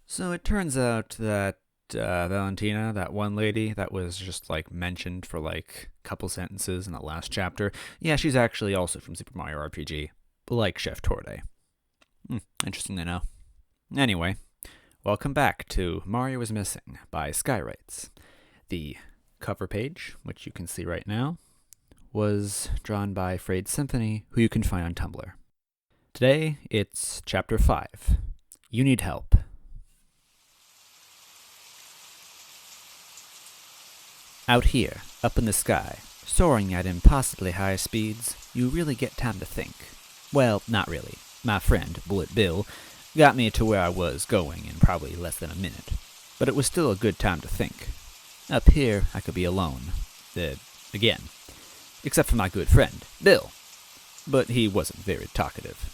So it turns out that Valentina, that one lady that was just like mentioned for like a couple sentences in the last chapter, yeah, she's actually also from Super Mario RPG, like Chef Torde. Interesting to know. Anyway, welcome back to Mario is Missing by Skyrights. The cover page, which you can see right now, was drawn by Frayed Symphony, who you can find on Tumblr. Today, it's Chapter 5. You Need Help. Out here, up in the sky, soaring at impossibly high speeds, you really get time to think. Well, not really. My friend, Bullet Bill, got me to where I was going in probably less than a minute. But it was still a good time to think. Up here, I could be alone. Again. Except for my good friend, Bill. But he wasn't very talkative.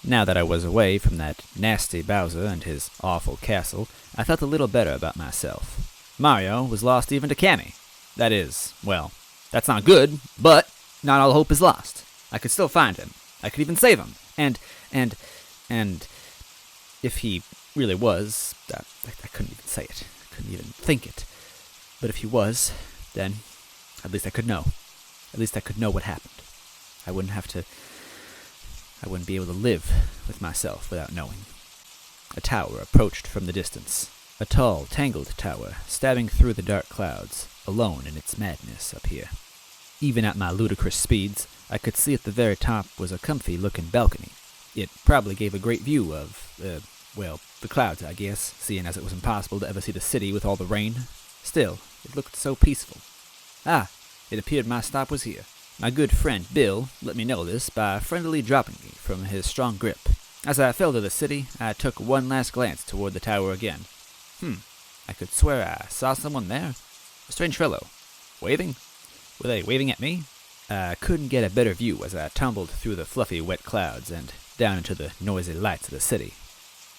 Now that I was away from that nasty Bowser and his awful castle, I felt a little better about myself. Mario was lost even to Cammy. That is, well, that's not good, but not all hope is lost. I could still find him. I could even save him. And if he really was, I couldn't even say it. I couldn't even think it. But if he was, then at least I could know. At least I could know what happened. I wouldn't be able to live with myself without knowing. A tower approached from the distance. A tall, tangled tower, stabbing through the dark clouds, alone in its madness up here. Even at my ludicrous speeds, I could see at the very top was a comfy-looking balcony. It probably gave a great view of, the clouds, I guess, seeing as it was impossible to ever see the city with all the rain. Still, it looked so peaceful. It appeared my stop was here. My good friend Bill let me know this by friendlily dropping me from his strong grip. As I fell to the city, I took one last glance toward the tower again. I could swear I saw someone there. A strange fellow. Waving? Were they waving at me? I couldn't get a better view as I tumbled through the fluffy, wet clouds and down into the noisy lights of the city.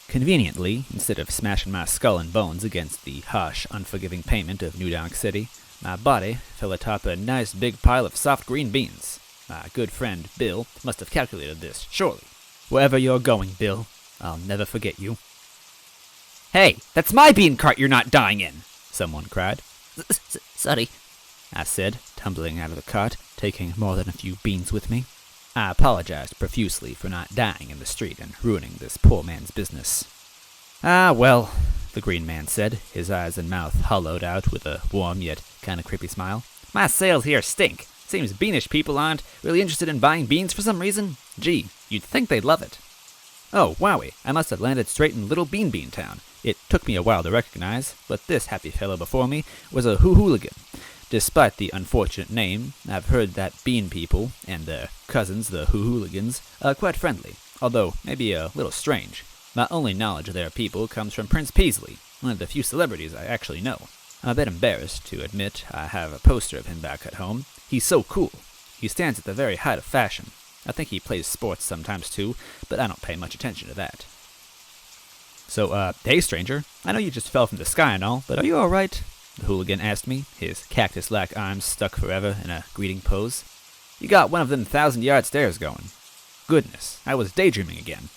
Conveniently, instead of smashing my skull and bones against the harsh, unforgiving pavement of New Donk City, my body fell atop a nice big pile of soft green beans. My good friend Bill must have calculated this, surely. Wherever you're going, Bill, I'll never forget you. "Hey, that's my bean cart you're not dying in!" someone cried. Sorry, I said, tumbling out of the cart, taking more than a few beans with me. I apologized profusely for not dying in the street and ruining this poor man's business. "Ah, well," the green man said, his eyes and mouth hollowed out with a warm yet kind of creepy smile. "My sales here stink. Seems beanish people aren't really interested in buying beans for some reason. Gee, you'd think they'd love it." Oh, wowie, I must have landed straight in Little Bean Bean Town. It took me a while to recognize, but this happy fellow before me was a hooligan. Despite the unfortunate name, I've heard that bean people, and their cousins, the hooligans, are quite friendly, although maybe a little strange. My only knowledge of their people comes from Prince Peasley, one of the few celebrities I actually know. I'm a bit embarrassed to admit I have a poster of him back at home. He's so cool. He stands at the very height of fashion. I think he plays sports sometimes too, but I don't pay much attention to that. "So, hey stranger, I know you just fell from the sky and all, but are you alright?" the hooligan asked me, his cactus-like arms stuck forever in a greeting pose. "You got one of them 1,000-yard stairs going." Goodness, I was daydreaming again.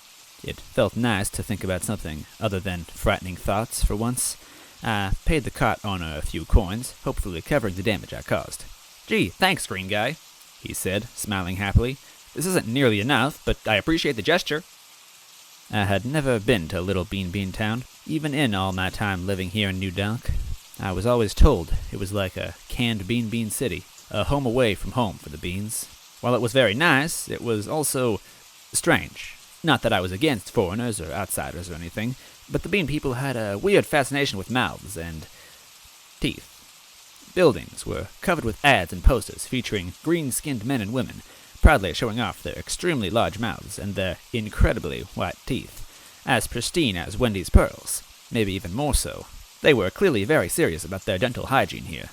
It felt nice to think about something other than frightening thoughts for once. I paid the cart owner a few coins, hopefully covering the damage I caused. "Gee, thanks, green guy," he said, smiling happily. "This isn't nearly enough, but I appreciate the gesture." I had never been to Little Bean Bean Town, even in all my time living here in New Donk. I was always told it was like a canned bean city, a home away from home for the beans. While it was very nice, it was also strange. Not that I was against foreigners or outsiders or anything, but the bean people had a weird fascination with mouths and teeth. Buildings were covered with ads and posters featuring green-skinned men and women, proudly showing off their extremely large mouths and their incredibly white teeth, as pristine as Wendy's pearls, maybe even more so. They were clearly very serious about their dental hygiene here.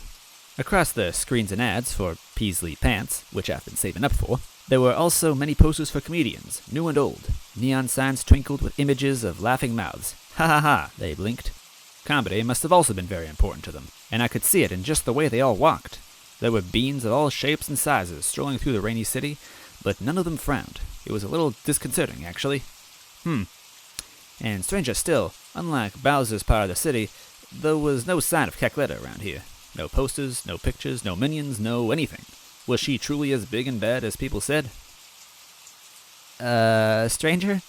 Across the screens and ads for Peasley Pants, which I've been saving up for, there were also many posters for comedians, new and old. Neon signs twinkled with images of laughing mouths. Ha ha ha, they blinked. Comedy must have also been very important to them, and I could see it in just the way they all walked. There were beans of all shapes and sizes strolling through the rainy city, but none of them frowned. It was a little disconcerting, actually. And stranger still, Unlike Bowser's part of the city, there was no sign of Cackletta around here. No posters, no pictures, no minions, no anything. Was she truly as big and bad as people said? Stranger?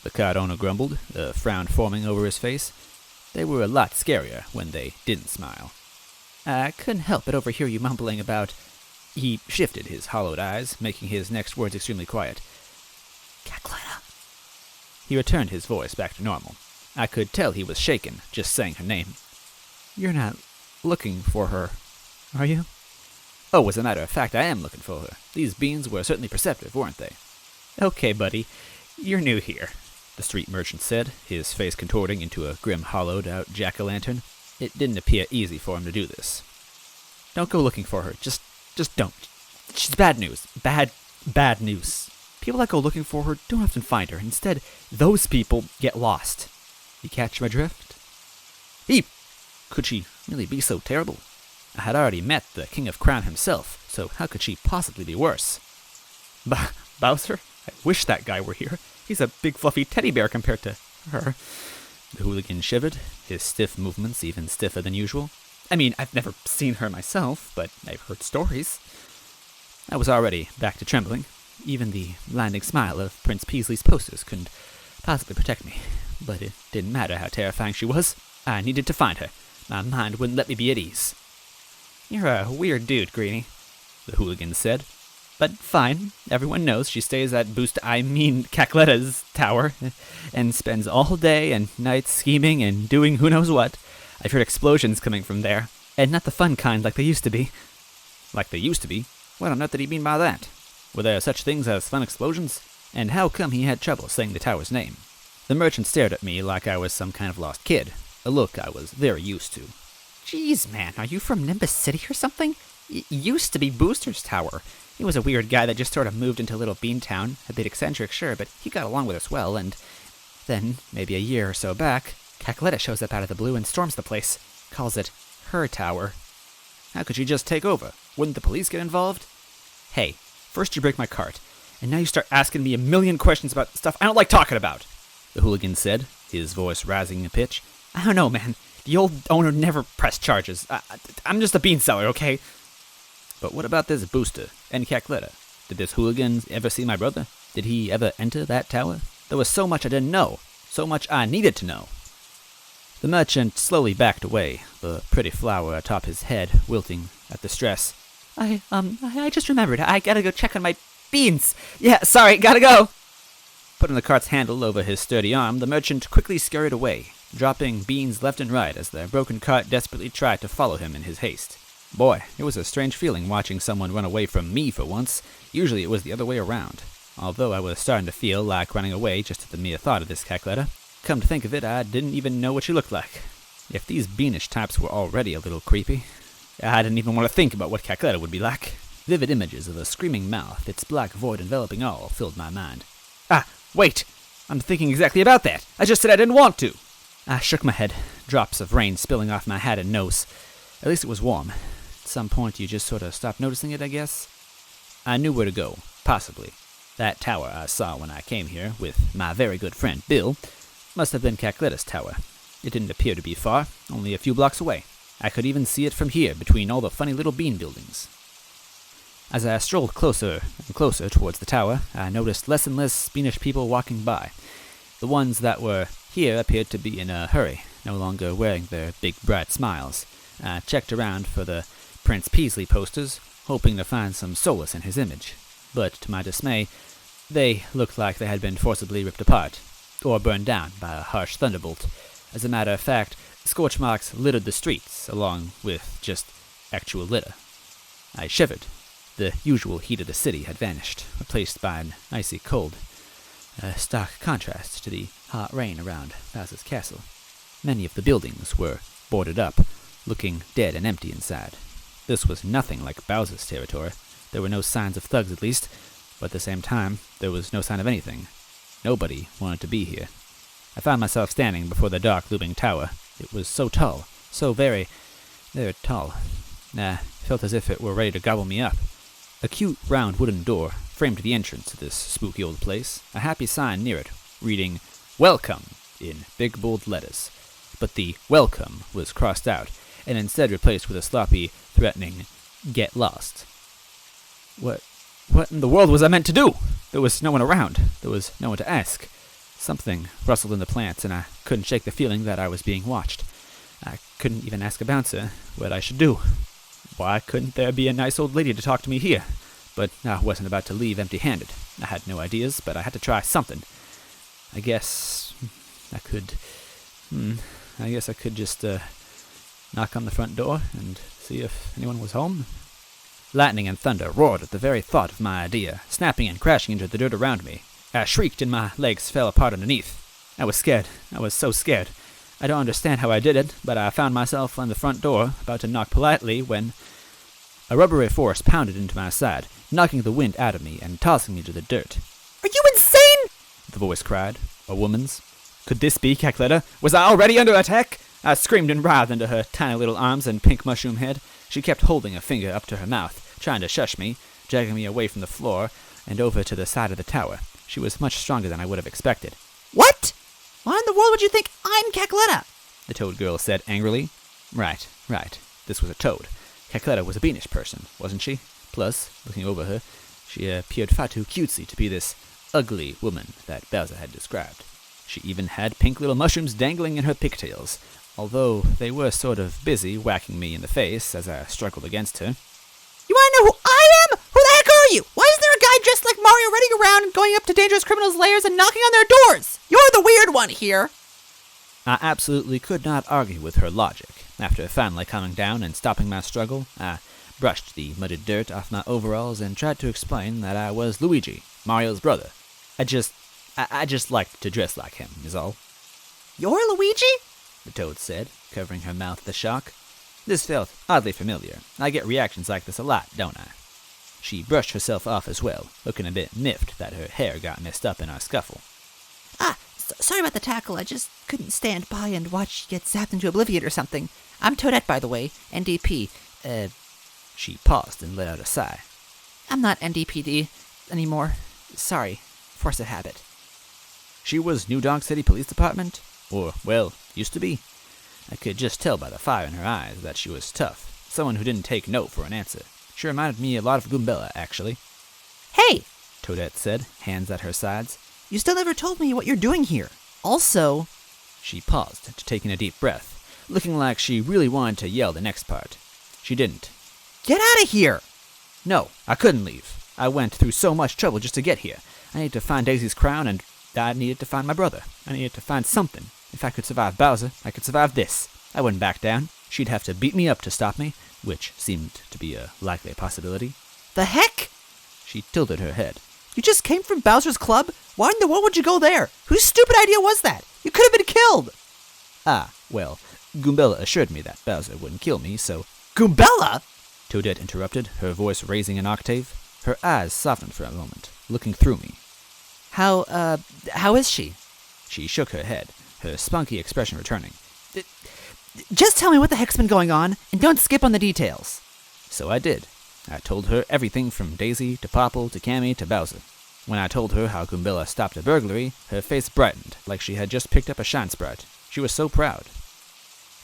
The cart owner grumbled, a frown forming over his face. They were a lot scarier when they didn't smile. I couldn't help but overhear you mumbling about... He shifted his hollowed eyes, making his next words extremely quiet. Cackletta. He returned his voice back to normal. I could tell he was shaken, just saying her name. You're not looking for her, are you? Oh, as a matter of fact, I am looking for her. These beans were certainly perceptive, weren't they? Okay, buddy. You're new here, the street merchant said, his face contorting into a grim hollowed-out jack-o'-lantern. It didn't appear easy for him to do this. Don't go looking for her. Just don't. She's bad news. Bad news. People that go looking for her don't often find her. Instead, those people get lost. You catch my drift? Could she really be so terrible? I had already met the King of Crown himself, so how could she possibly be worse? Bowser? I wish that guy were here. He's a big fluffy teddy bear compared to her. The hooligan shivered, his stiff movements even stiffer than usual. I mean, I've never seen her myself, but I've heard stories. I was already back to trembling. Even the landing smile of Prince Peasley's posters couldn't possibly protect me. But it didn't matter how terrifying she was. I needed to find her. My mind wouldn't let me be at ease. You're a weird dude, Greenie, the hooligan said. But fine, everyone knows she stays at Cackletta's tower, and spends all day and night scheming and doing who knows what. I've heard explosions coming from there, and not the fun kind like they used to be. Like they used to be? What on earth did he mean by that? Were there such things as fun explosions? And how come he had trouble saying the tower's name? The merchant stared at me like I was some kind of lost kid, a look I was very used to. Jeez, man, are you from Nimbus City or something? Used to be Booster's tower. He was a weird guy that just sort of moved into Little Bean Town, a bit eccentric, sure, but he got along with us well, and then, maybe a year or so back, Cackletta shows up out of the blue and storms the place, calls it her tower. How could she just take over? Wouldn't the police get involved? Hey, first you break my cart, and now you start asking me a million questions about stuff I don't like talking about, the hooligan said, his voice rising a pitch. I don't know, man. The old owner never pressed charges. I'm just a bean seller, okay? But what about this Booster and Cackletta? Did this hooligan ever see my brother? Did he ever enter that tower? There was so much I didn't know. So much I needed to know. The merchant slowly backed away, the pretty flower atop his head wilting at the stress. I just remembered. I gotta go check on my beans. Yeah, sorry, gotta go. Putting the cart's handle over his sturdy arm, the merchant quickly scurried away, dropping beans left and right as the broken cart desperately tried to follow him in his haste. Boy, it was a strange feeling watching someone run away from me for once. Usually it was the other way around. Although I was starting to feel like running away just at the mere thought of this Cackletta. Come to think of it, I didn't even know what she looked like. If these beanish types were already a little creepy, I didn't even want to think about what Cackletta would be like. Vivid images of a screaming mouth, its black void enveloping all, filled my mind. Wait! I'm thinking exactly about that! I just said I didn't want to! I shook my head, drops of rain spilling off my hat and nose. At least it was warm. At some point you just sort of stop noticing it, I guess. I knew where to go, possibly. That tower I saw when I came here, with my very good friend Bill, must have been Cackletta's tower. It didn't appear to be far, only a few blocks away. I could even see it from here, between all the funny little bean buildings. As I strolled closer and closer towards the tower, I noticed less and less beanish people walking by. The ones that were here appeared to be in a hurry, no longer wearing their big bright smiles. I checked around for the Prince Peasley posters, hoping to find some solace in his image. But to my dismay, they looked like they had been forcibly ripped apart, or burned down by a harsh thunderbolt. As a matter of fact, scorch marks littered the streets, along with just actual litter. I shivered. The usual heat of the city had vanished, replaced by an icy cold, a stark contrast to the hot rain around Bowser's castle. Many of the buildings were boarded up, looking dead and empty inside. This was nothing like Bowser's territory. There were no signs of thugs, at least, but at the same time, there was no sign of anything. Nobody wanted to be here. I found myself standing before the dark, looming tower. It was so tall, so very, very tall. I felt as if it were ready to gobble me up. A cute, round wooden door framed the entrance to this spooky old place, a happy sign near it, reading, "Welcome, in big bold letters. But the welcome was crossed out, and instead replaced with a sloppy, threatening, get lost. What in the world was I meant to do? There was no one around. There was no one to ask. Something rustled in the plants, and I couldn't shake the feeling that I was being watched. I couldn't even ask a bouncer what I should do. Why couldn't there be a nice old lady to talk to me here? But I wasn't about to leave empty-handed. I had no ideas, but I had to try something. I guess I could just knock on the front door and see if anyone was home. Lightning and thunder roared at the very thought of my idea, snapping and crashing into the dirt around me. I shrieked and my legs fell apart underneath. I was scared. I was so scared. I don't understand how I did it, but I found myself on the front door, about to knock politely, when a rubbery force pounded into my side, knocking the wind out of me and tossing me to the dirt. Are you insane? The voice cried. A woman's. Could this be Cackletta? Was I already under attack? I screamed and writhed into her tiny little arms and pink mushroom head. She kept holding a finger up to her mouth, trying to shush me, dragging me away from the floor and over to the side of the tower. She was much stronger than I would have expected. What? Why in the world would you think I'm Cackletta? The toad girl said angrily. Right. This was a toad. Cackletta was a beanish person, wasn't she? Plus, looking over her, she appeared far too cutesy to be this ugly woman that Bowser had described. She even had pink little mushrooms dangling in her pigtails, although they were sort of busy whacking me in the face as I struggled against her. You want to know who I am? Who the heck are you? Why isn't there a guy dressed like Mario running around and going up to dangerous criminals' lairs and knocking on their doors? You're the weird one here. I absolutely could not argue with her logic. After finally calming down and stopping my struggle, I brushed the muddy dirt off my overalls and tried to explain that I was Luigi, Mario's brother. I just liked to dress like him, is all. You're Luigi? The toad said, covering her mouth with shock. This felt oddly familiar. I get reactions like this a lot, don't I? She brushed herself off as well, looking a bit miffed that her hair got messed up in our scuffle. Sorry about the tackle. I just couldn't stand by and watch you get zapped into oblivion or something. I'm Toadette, by the way. NDP. She paused and let out a sigh. I'm not NDPD anymore. Sorry. Force of habit. She was New Donk City Police Department? Or, well, used to be. I could just tell by the fire in her eyes that she was tough. Someone who didn't take no for an answer. She reminded me a lot of Goombella, actually. Hey! Toadette said, hands at her sides. You still never told me what you're doing here. Also... She paused to take in a deep breath, looking like she really wanted to yell the next part. She didn't. Get out of here! No, I couldn't leave. I went through so much trouble just to get here. I needed to find Daisy's crown, and I needed to find my brother. I needed to find something. If I could survive Bowser, I could survive this. I wouldn't back down. She'd have to beat me up to stop me, which seemed to be a likely possibility. The heck? She tilted her head. You just came from Bowser's club? Why in the world would you go there? Whose stupid idea was that? You could have been killed! Well, Goombella assured me that Bowser wouldn't kill me, so... Goombella? Toadette interrupted, her voice raising an octave. Her eyes softened for a moment, looking through me. How is she? She shook her head, her spunky expression returning. Just tell me what the heck's been going on, and don't skip on the details. So I did. I told her everything from Daisy to Popple to Cammy to Bowser. When I told her how Goombella stopped a burglary, her face brightened like she had just picked up a shine sprite. She was so proud.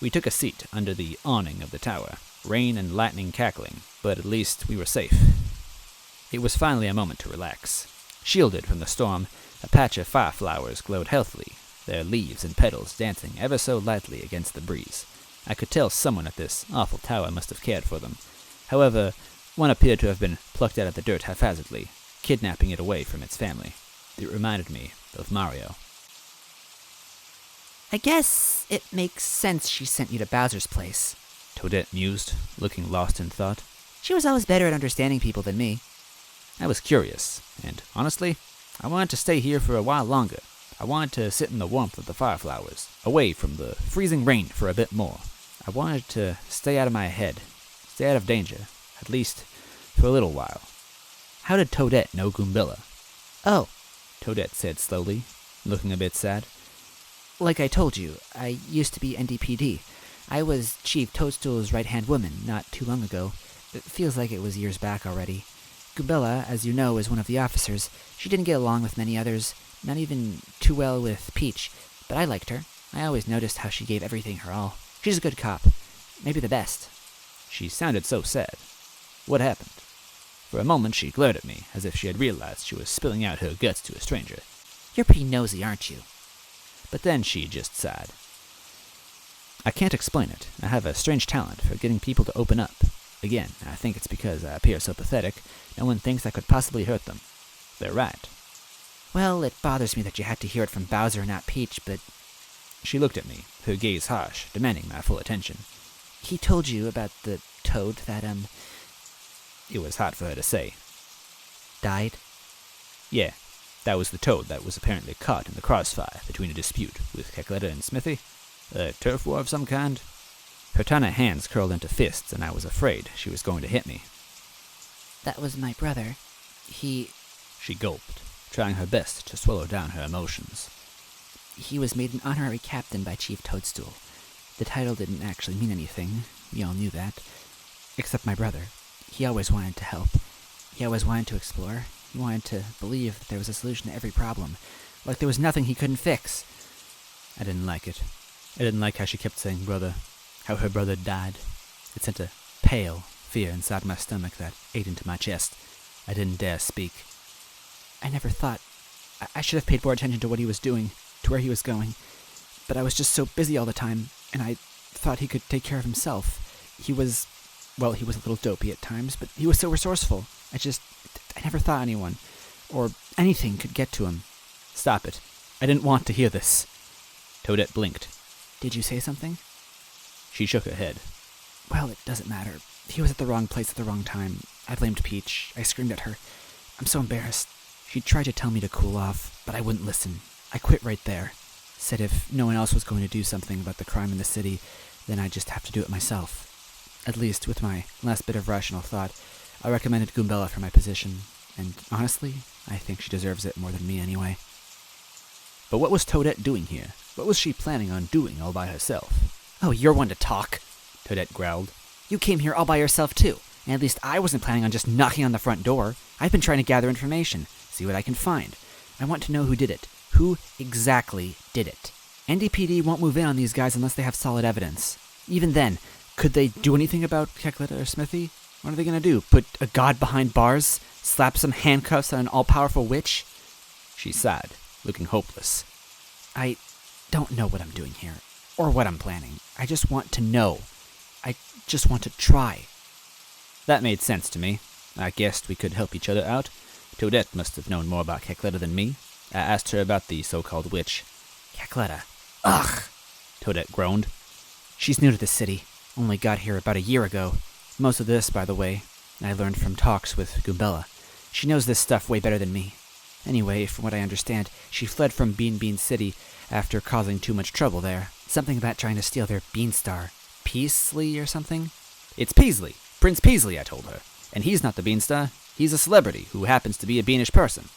We took a seat under the awning of the tower, rain and lightning cackling, but at least we were safe. It was finally a moment to relax. Shielded from the storm, a patch of fireflowers glowed healthily, their leaves and petals dancing ever so lightly against the breeze. I could tell someone at this awful tower must have cared for them. However, one appeared to have been plucked out of the dirt haphazardly, kidnapping it away from its family. It reminded me of Mario. I guess it makes sense she sent you to Bowser's place, Toadette mused, looking lost in thought. She was always better at understanding people than me. I was curious, and honestly, I wanted to stay here for a while longer. I wanted to sit in the warmth of the fireflowers, away from the freezing rain for a bit more. I wanted to stay out of my head, stay out of danger, at least for a little while. How did Toadette know Goombella? Oh, Toadette said slowly, looking a bit sad. Like I told you, I used to be NDPD. I was Chief Toadstool's right-hand woman not too long ago. It feels like it was years back already. Goombella, as you know, is one of the officers. She didn't get along with many others, not even too well with Peach. But I liked her. I always noticed how she gave everything her all. She's a good cop. Maybe the best. She sounded so sad. What happened? For a moment she glared at me, as if she had realized she was spilling out her guts to a stranger. You're pretty nosy, aren't you? But then she just sighed. I can't explain it. I have a strange talent for getting people to open up. Again, I think it's because I appear so pathetic, no one thinks I could possibly hurt them. They're right. Well, it bothers me that you had to hear it from Bowser and not Peach, but... She looked at me, her gaze harsh, demanding my full attention. He told you about the toad that, It was hard for her to say. Died? Yeah, that was the toad that was apparently caught in the crossfire between a dispute with Cackletta and Smithy. A turf war of some kind. Her tiny hands curled into fists, and I was afraid she was going to hit me. That was my brother. She gulped, trying her best to swallow down her emotions. He was made an honorary captain by Chief Toadstool. The title didn't actually mean anything. We all knew that. Except my brother. He always wanted to help. He always wanted to explore. He wanted to believe that there was a solution to every problem. Like there was nothing he couldn't fix. I didn't like it. I didn't like how she kept saying brother. How her brother died. It sent a pale fear inside my stomach that ate into my chest. I didn't dare speak. I never thought... I should have paid more attention to what he was doing, to where he was going. But I was just so busy all the time, and I thought he could take care of himself. He was a little dopey at times, but he was so resourceful. I never thought anyone, or anything could get to him. Stop it. I didn't want to hear this. Toadette blinked. Did you say something? She shook her head. Well, it doesn't matter. He was at the wrong place at the wrong time. I blamed Peach. I screamed at her. I'm so embarrassed. She tried to tell me to cool off, but I wouldn't listen. I quit right there. Said if no one else was going to do something about the crime in the city, then I'd just have to do it myself. At least, with my last bit of rational thought, I recommended Goombella for my position, and honestly, I think she deserves it more than me anyway. But what was Toadette doing here? What was she planning on doing all by herself? Oh, you're one to talk, Toadette growled. You came here all by yourself, too. And at least I wasn't planning on just knocking on the front door. I've been trying to gather information, see what I can find. I want to know who did it. Who exactly did it? NDPD won't move in on these guys unless they have solid evidence. Even then, could they do anything about Cackletta or Smithy? What are they going to do? Put a god behind bars? Slap some handcuffs on an all-powerful witch? She sighed, looking hopeless. I don't know what I'm doing here, or what I'm planning. I just want to know. I just want to try. That made sense to me. I guessed we could help each other out. Toadette must have known more about Cackletta than me. I asked her about the so-called witch. Cackletta. Ugh! Toadette groaned. She's new to the city. Only got here about a year ago. Most of this, by the way, I learned from talks with Goombella. She knows this stuff way better than me. Anyway, from what I understand, she fled from Bean Bean City after causing too much trouble there. Something about trying to steal their Beanstar. Peasley or something? It's Peasley. Prince Peasley, I told her. And he's not the Beanstar. He's a celebrity who happens to be a beanish person.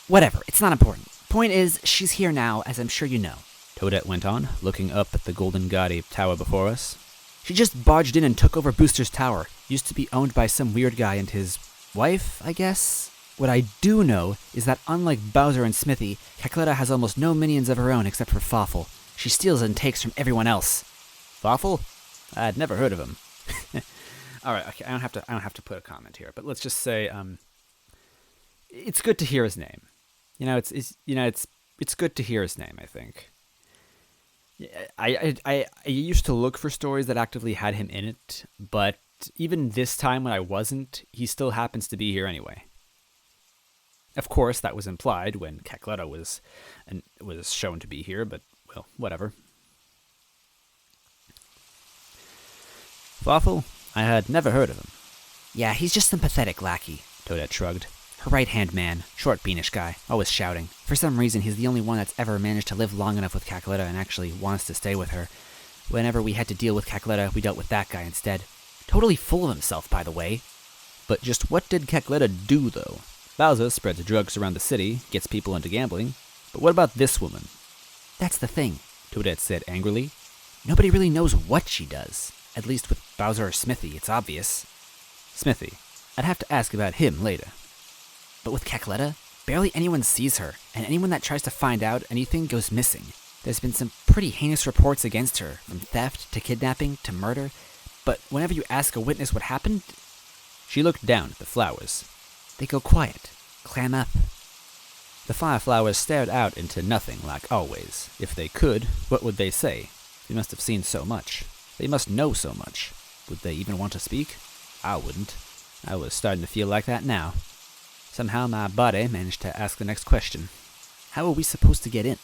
Whatever, it's not important. Point is, she's here now, as I'm sure you know. Toadette went on, looking up at the golden gaudy tower before us. She just barged in and took over Booster's Tower. Used to be owned by some weird guy and his wife, I guess? What I do know is that unlike Bowser and Smithy, Cackletta has almost no minions of her own except for Fawful. She steals and takes from everyone else. Fawful? I'd never heard of him. All right, okay, I don't have to put a comment here, but let's just say, it's good to hear his name. It's good to hear his name, I think. I used to look for stories that actively had him in it, but even this time when I wasn't, he still happens to be here anyway. Of course, that was implied when Cackletta was shown to be here, but, well, whatever. Fawful? I had never heard of him. Yeah, he's just some pathetic lackey, Toadette shrugged. Her right-hand man, short beanish guy, always shouting. For some reason, he's the only one that's ever managed to live long enough with Cackletta and actually wants to stay with her. Whenever we had to deal with Cackletta, we dealt with that guy instead. Totally full of himself, by the way. But just what did Cackletta do, though? Bowser spreads drugs around the city, gets people into gambling. But what about this woman? That's the thing, Toadette said angrily. Nobody really knows what she does. At least with Bowser or Smithy, it's obvious. Smithy. I'd have to ask about him later. But with Cackletta, barely anyone sees her, and anyone that tries to find out anything goes missing. There's been some pretty heinous reports against her, from theft to kidnapping to murder, but whenever you ask a witness what happened, She looked down at the flowers. they go quiet, clam up. The fireflowers stared out into nothing like always. If they could, what would they say? They must have seen so much. They must know so much. Would they even want to speak? I wouldn't. I was starting to feel like that now. Somehow my body managed to ask the next question. How are we supposed to get in?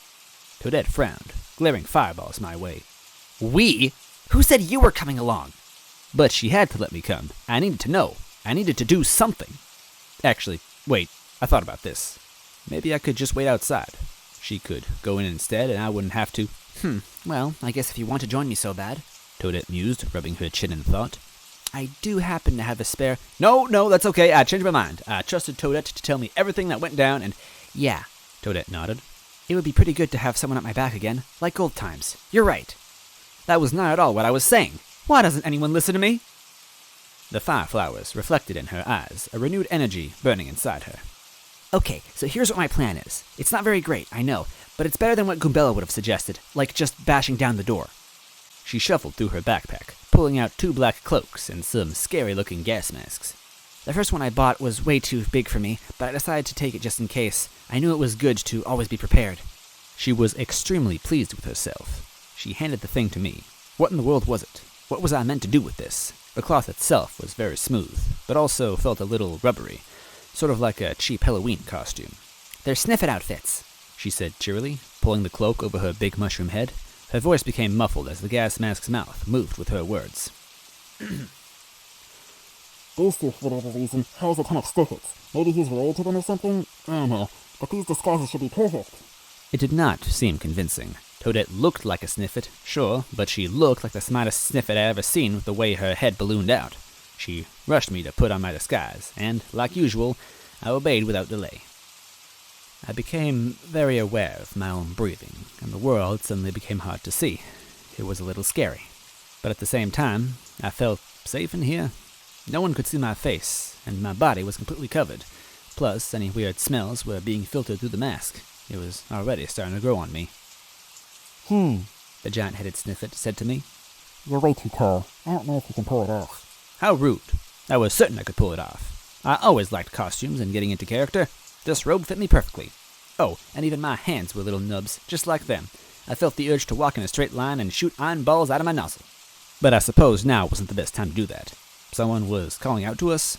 Toadette frowned, glaring fireballs my way. We? Who said you were coming along? But she had to let me come. I needed to know. I needed to do something. Actually, wait, I thought about this. Maybe I could just wait outside. She could go in instead, and I wouldn't have to. Well, I guess if you want to join me so bad. Toadette mused, rubbing her chin in thought. I do happen to have a spare... No, that's okay. I changed my mind. I trusted Toadette to tell me everything that went down, and... Yeah, Toadette nodded. it would be pretty good to have someone at my back again, like old times. You're right. That was not at all what I was saying. Why doesn't anyone listen to me? The fireflowers reflected in her eyes, a renewed energy burning inside her. Okay, so here's what my plan is. It's not very great, I know, but it's better than what Goombella would have suggested, like just bashing down the door. She shuffled through her backpack, pulling out 2 black cloaks and some scary-looking gas masks. The first one I bought was way too big for me, but I decided to take it just in case. I knew it was good to always be prepared. She was extremely pleased with herself. She handed the thing to me. What in the world was it? What was I meant to do with this? The cloth itself was very smooth, but also felt a little rubbery, sort of like a cheap Halloween costume. They're sniffit outfits, she said cheerily, pulling the cloak over her big mushroom head. Her voice became muffled as the gas mask's mouth moved with her words. These two, for whatever reason, has a ton of stickers. Maybe he's related to them or something? I don't know. But these disguises should be perfect. It did not seem convincing. Toadette looked like a sniffet, sure, but she looked like the smartest sniffet I'd ever seen with the way her head ballooned out. She rushed me to put on my disguise, and, like usual, I obeyed without delay. I became very aware of my own breathing, and the world suddenly became hard to see. It was a little scary. But at the same time, I felt safe in here. No one could see my face, and my body was completely covered. Plus, any weird smells were being filtered through the mask. It was already starting to grow on me. The giant-headed sniffet said to me. You're way too tall. I don't know if you can pull it off. How rude. I was certain I could pull it off. I always liked costumes and getting into character. This robe fit me perfectly. Oh, and even my hands were little nubs, just like them. I felt the urge to walk in a straight line and shoot iron balls out of my nozzle. But I suppose now wasn't the best time to do that. Someone was calling out to us.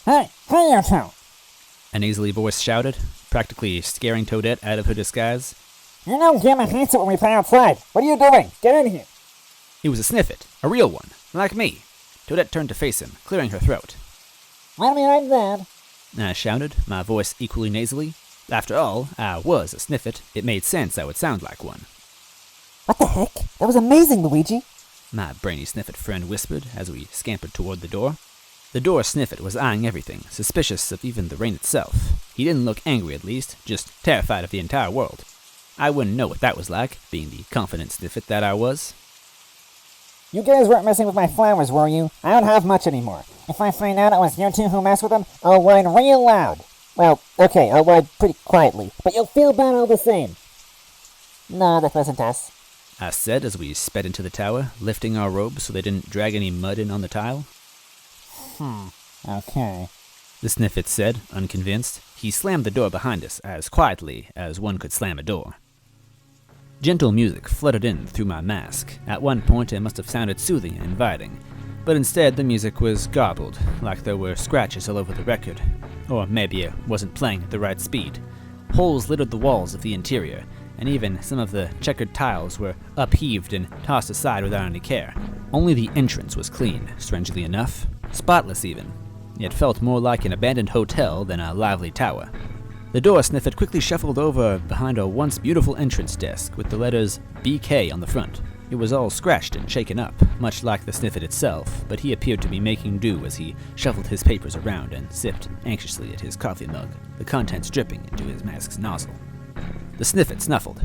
Hey you two! A nasally voice shouted, practically scaring Toadette out of her disguise. You know Gamma hates it when we play outside. What are you doing? Get in here! It was a sniffet, a real one, like me. Toadette turned to face him, clearing her throat. Well, I'm dead. I shouted, my voice equally nasally. After all, I was a sniffet. It made sense I would sound like one. What the heck? That was amazing, Luigi. My brainy sniffet friend whispered as we scampered toward the door. The door sniffet was eyeing everything, suspicious of even the rain itself. He didn't look angry at least, just terrified of the entire world. I wouldn't know what that was like, being the confident sniffet that I was. You guys weren't messing with my flowers, were you? I don't have much anymore. If I find out it was you two who messed with them, I'll whine real loud. Well, okay, I'll whine pretty quietly, but you'll feel bad all the same. No, that wasn't us. I said as we sped into the tower, lifting our robes so they didn't drag any mud in on the tile. Okay. The sniffet said, unconvinced. He slammed the door behind us as quietly as one could slam a door. Gentle music flooded in through my mask. At one point it must have sounded soothing and inviting, but instead the music was garbled, like there were scratches all over the record. Or maybe it wasn't playing at the right speed. Holes littered the walls of the interior, and even some of the checkered tiles were upheaved and tossed aside without any care. Only the entrance was clean, strangely enough. Spotless even. It felt more like an abandoned hotel than a lively tower. The door sniffet quickly shuffled over behind a once beautiful entrance desk with the letters BK on the front. It was all scratched and shaken up, much like the sniffet itself, but he appeared to be making do as he shuffled his papers around and sipped anxiously at his coffee mug, the contents dripping into his mask's nozzle. The sniffet snuffled.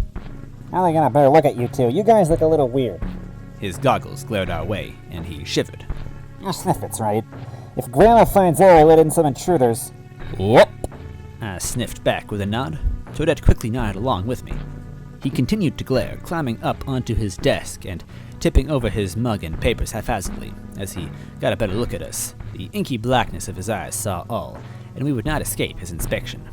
Now I got a better look at you two. You guys look a little weird. His goggles glared our way, and he shivered. You're sniffets, right? If Grandma finds out I let in some intruders... Whoop! I sniffed back with a nod. Toadette quickly nodded along with me. He continued to glare, climbing up onto his desk and tipping over his mug and papers haphazardly. As he got a better look at us, the inky blackness of his eyes saw all, and we would not escape his inspection.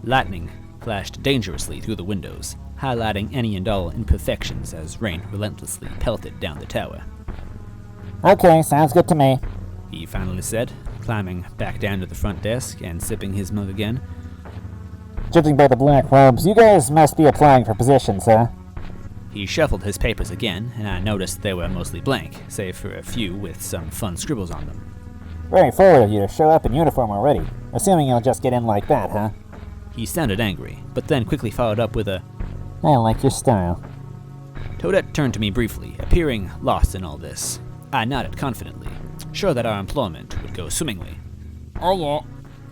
Lightning flashed dangerously through the windows, highlighting any and all imperfections as rain relentlessly pelted down the tower. Okay, sounds good to me. He finally said, climbing back down to the front desk and sipping his mug again. Judging by the black robes, you guys must be applying for positions, huh? He shuffled his papers again, and I noticed they were mostly blank, save for a few with some fun scribbles on them. Very forward of you to show up in uniform already. Assuming you'll just get in like that, huh? He sounded angry, but then quickly followed up with a, I like your style. Toadette turned to me briefly, appearing lost in all this. I nodded confidently, sure that our employment would go swimmingly. Oh yeah.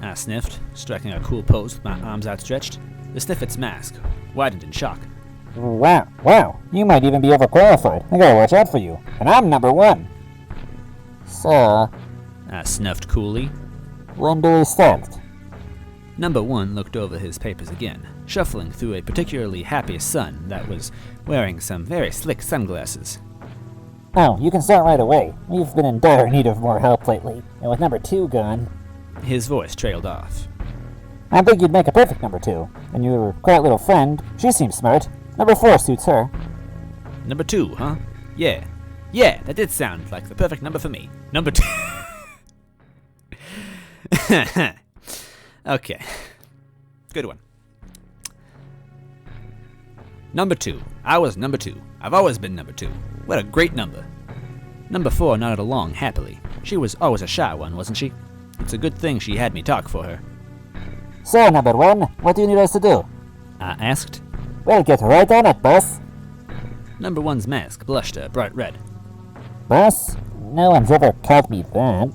I sniffed, striking a cool pose with my arms outstretched. The Sniffet's mask widened in shock. Wow, you might even be overqualified. I gotta watch out for you. And I'm number 1. So, I snuffed coolly. when do we start? Number 1 looked over his papers again, shuffling through a particularly happy son that was wearing some very slick sunglasses. Oh, you can start right away. We've been in dire need of more help lately, and with number 2 gone, His voice trailed off. I think you'd make a perfect number 2. And your quiet little friend, she seems smart. Number 4 suits her. Number 2, huh? Yeah, that did sound like the perfect number for me. Number 2. Okay. Good one. Number 2. I was number 2. I've always been number 2. What a great number. Number 4 nodded along happily. She was always a shy one, wasn't she? It's a good thing she had me talk for her. So, number 1, what do you need us to do? I asked. Well, get right on it, boss. Number 1's mask blushed a bright red. Boss? No one's ever called me that.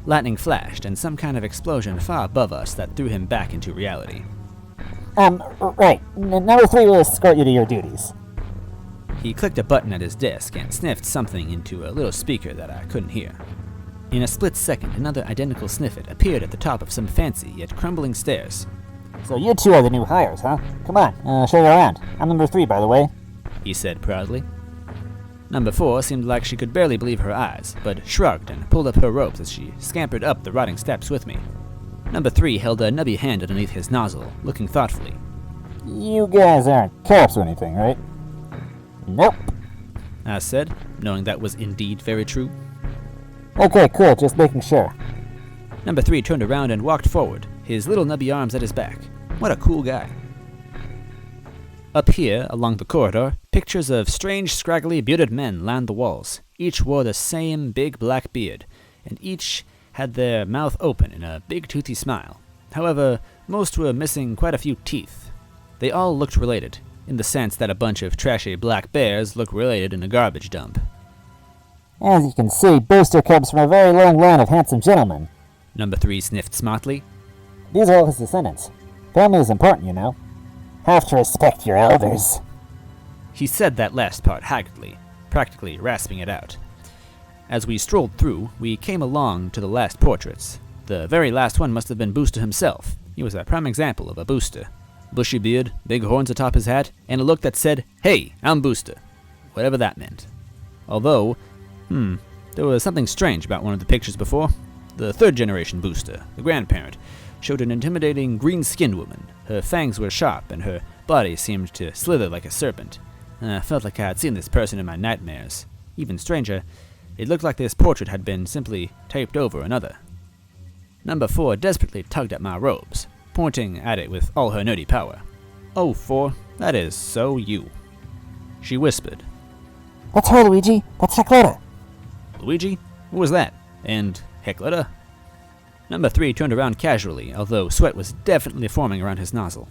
Lightning flashed, and some kind of explosion far above us that threw him back into reality. Right. Number 3 will escort you to your duties. He clicked a button at his desk and sniffed something into a little speaker that I couldn't hear. In a split second, another identical sniffet appeared at the top of some fancy yet crumbling stairs. So you 2 are the new hires, huh? Come on, show you around. I'm number 3, by the way. He said proudly. Number 4 seemed like she could barely believe her eyes, but shrugged and pulled up her robes as she scampered up the rotting steps with me. Number 3 held a nubby hand underneath his nozzle, looking thoughtfully. You guys aren't cops or anything, right? Nope. I said, knowing that was indeed very true. Okay, cool, just making sure. Number 3 turned around and walked forward, his little nubby arms at his back. What a cool guy. Up here, along the corridor, pictures of strange, scraggly, bearded men lined the walls. Each wore the same big black beard, and each had their mouth open in a big toothy smile. However, most were missing quite a few teeth. They all looked related, in the sense that a bunch of trashy black bears look related in a garbage dump. As you can see, Booster comes from a very long line of handsome gentlemen. Number 3 sniffed smartly. These are all his descendants. Family is important, you know. Have to respect your elders. He said that last part haggardly, practically rasping it out. As we strolled through, we came along to the last portraits. The very last one must have been Booster himself. He was a prime example of a Booster. Bushy beard, big horns atop his hat, and a look that said, "Hey, I'm Booster." Whatever that meant. Although, there was something strange about one of the pictures before. The 3rd generation Booster, the grandparent, showed an intimidating green-skinned woman. Her fangs were sharp, and her body seemed to slither like a serpent. I felt like I had seen this person in my nightmares. Even stranger, it looked like this portrait had been simply taped over another. Number 4 desperately tugged at my robes, pointing at it with all her nerdy power. "Oh, 4, that is so you." She whispered. That's her, Luigi. That's Cackletta. "Luigi? Who was that? And Cackletta?" Number 3 turned around casually, although sweat was definitely forming around his nozzle.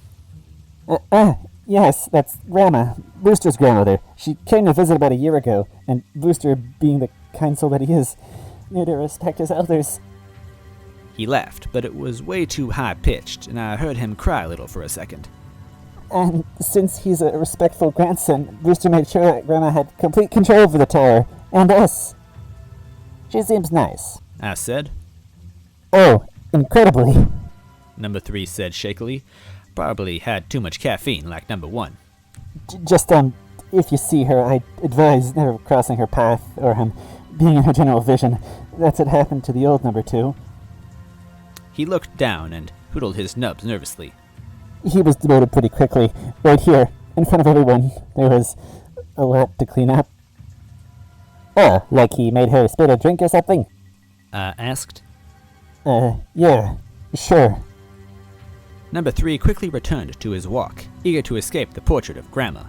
Yes, that's Grandma, Booster's grandmother. She came to visit about a year ago, and Booster, being the kind soul that he is, knew to respect his elders. He laughed, but it was way too high-pitched, and I heard him cry a little for a second. And since he's a respectful grandson, Booster made sure that Grandma had complete control over the tower, and us. She seems nice. I said. Oh, incredibly. Number 3 said shakily. Probably had too much caffeine like number 1. Just, if you see her, I advise never crossing her path or, being in her general vision. That's what happened to the old number 2. He looked down and hootled his nubs nervously. He was demoted pretty quickly. Right here, in front of everyone. There was a lot to clean up. Oh, like he made her spill a drink or something? Asked. Yeah, sure. Number 3 quickly returned to his walk, eager to escape the portrait of Grandma.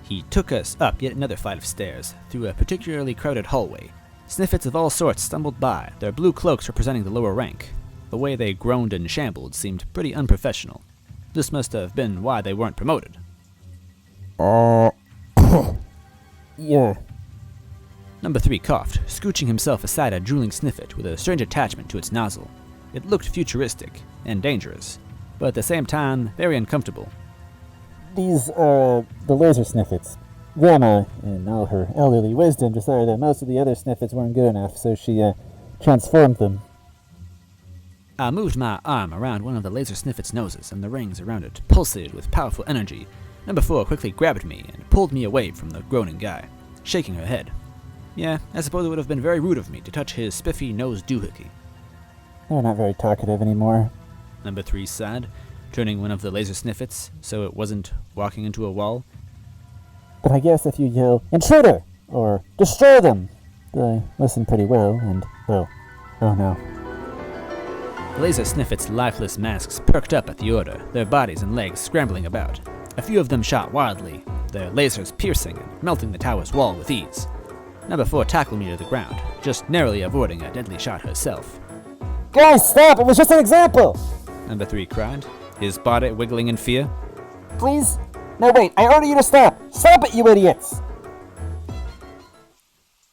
He took us up yet another flight of stairs, through a particularly crowded hallway. Sniffets of all sorts stumbled by, their blue cloaks representing the lower rank. The way they groaned and shambled seemed pretty unprofessional. This must have been why they weren't promoted. Yeah. Number 3 coughed, scooching himself aside a drooling sniffet with a strange attachment to its nozzle. It looked futuristic and dangerous, but at the same time, very uncomfortable. These are the laser sniffets. Grandma, in all her elderly wisdom, decided that most of the other sniffets weren't good enough, so she, transformed them. I moved my arm around one of the laser sniffet's noses, and the rings around it pulsated with powerful energy. Number 4 quickly grabbed me and pulled me away from the groaning guy, shaking her head. Yeah, I suppose it would have been very rude of me to touch his spiffy nose doohickey. They're not very talkative anymore. Number 3 sighed, turning one of the laser sniffets so it wasn't walking into a wall. But I guess if you yell, "Intruder!" or "Destroy them!" they listen pretty well, and, oh no. The laser sniffet's lifeless masks perked up at the order, their bodies and legs scrambling about. A few of them shot wildly, their lasers piercing and melting the tower's wall with ease. Number 4 tackled me to the ground, just narrowly avoiding a deadly shot herself. Guys, stop! It was just an example! Number 3 cried, his body wiggling in fear. Please? No, wait, I order you to stop! Stop it, you idiots!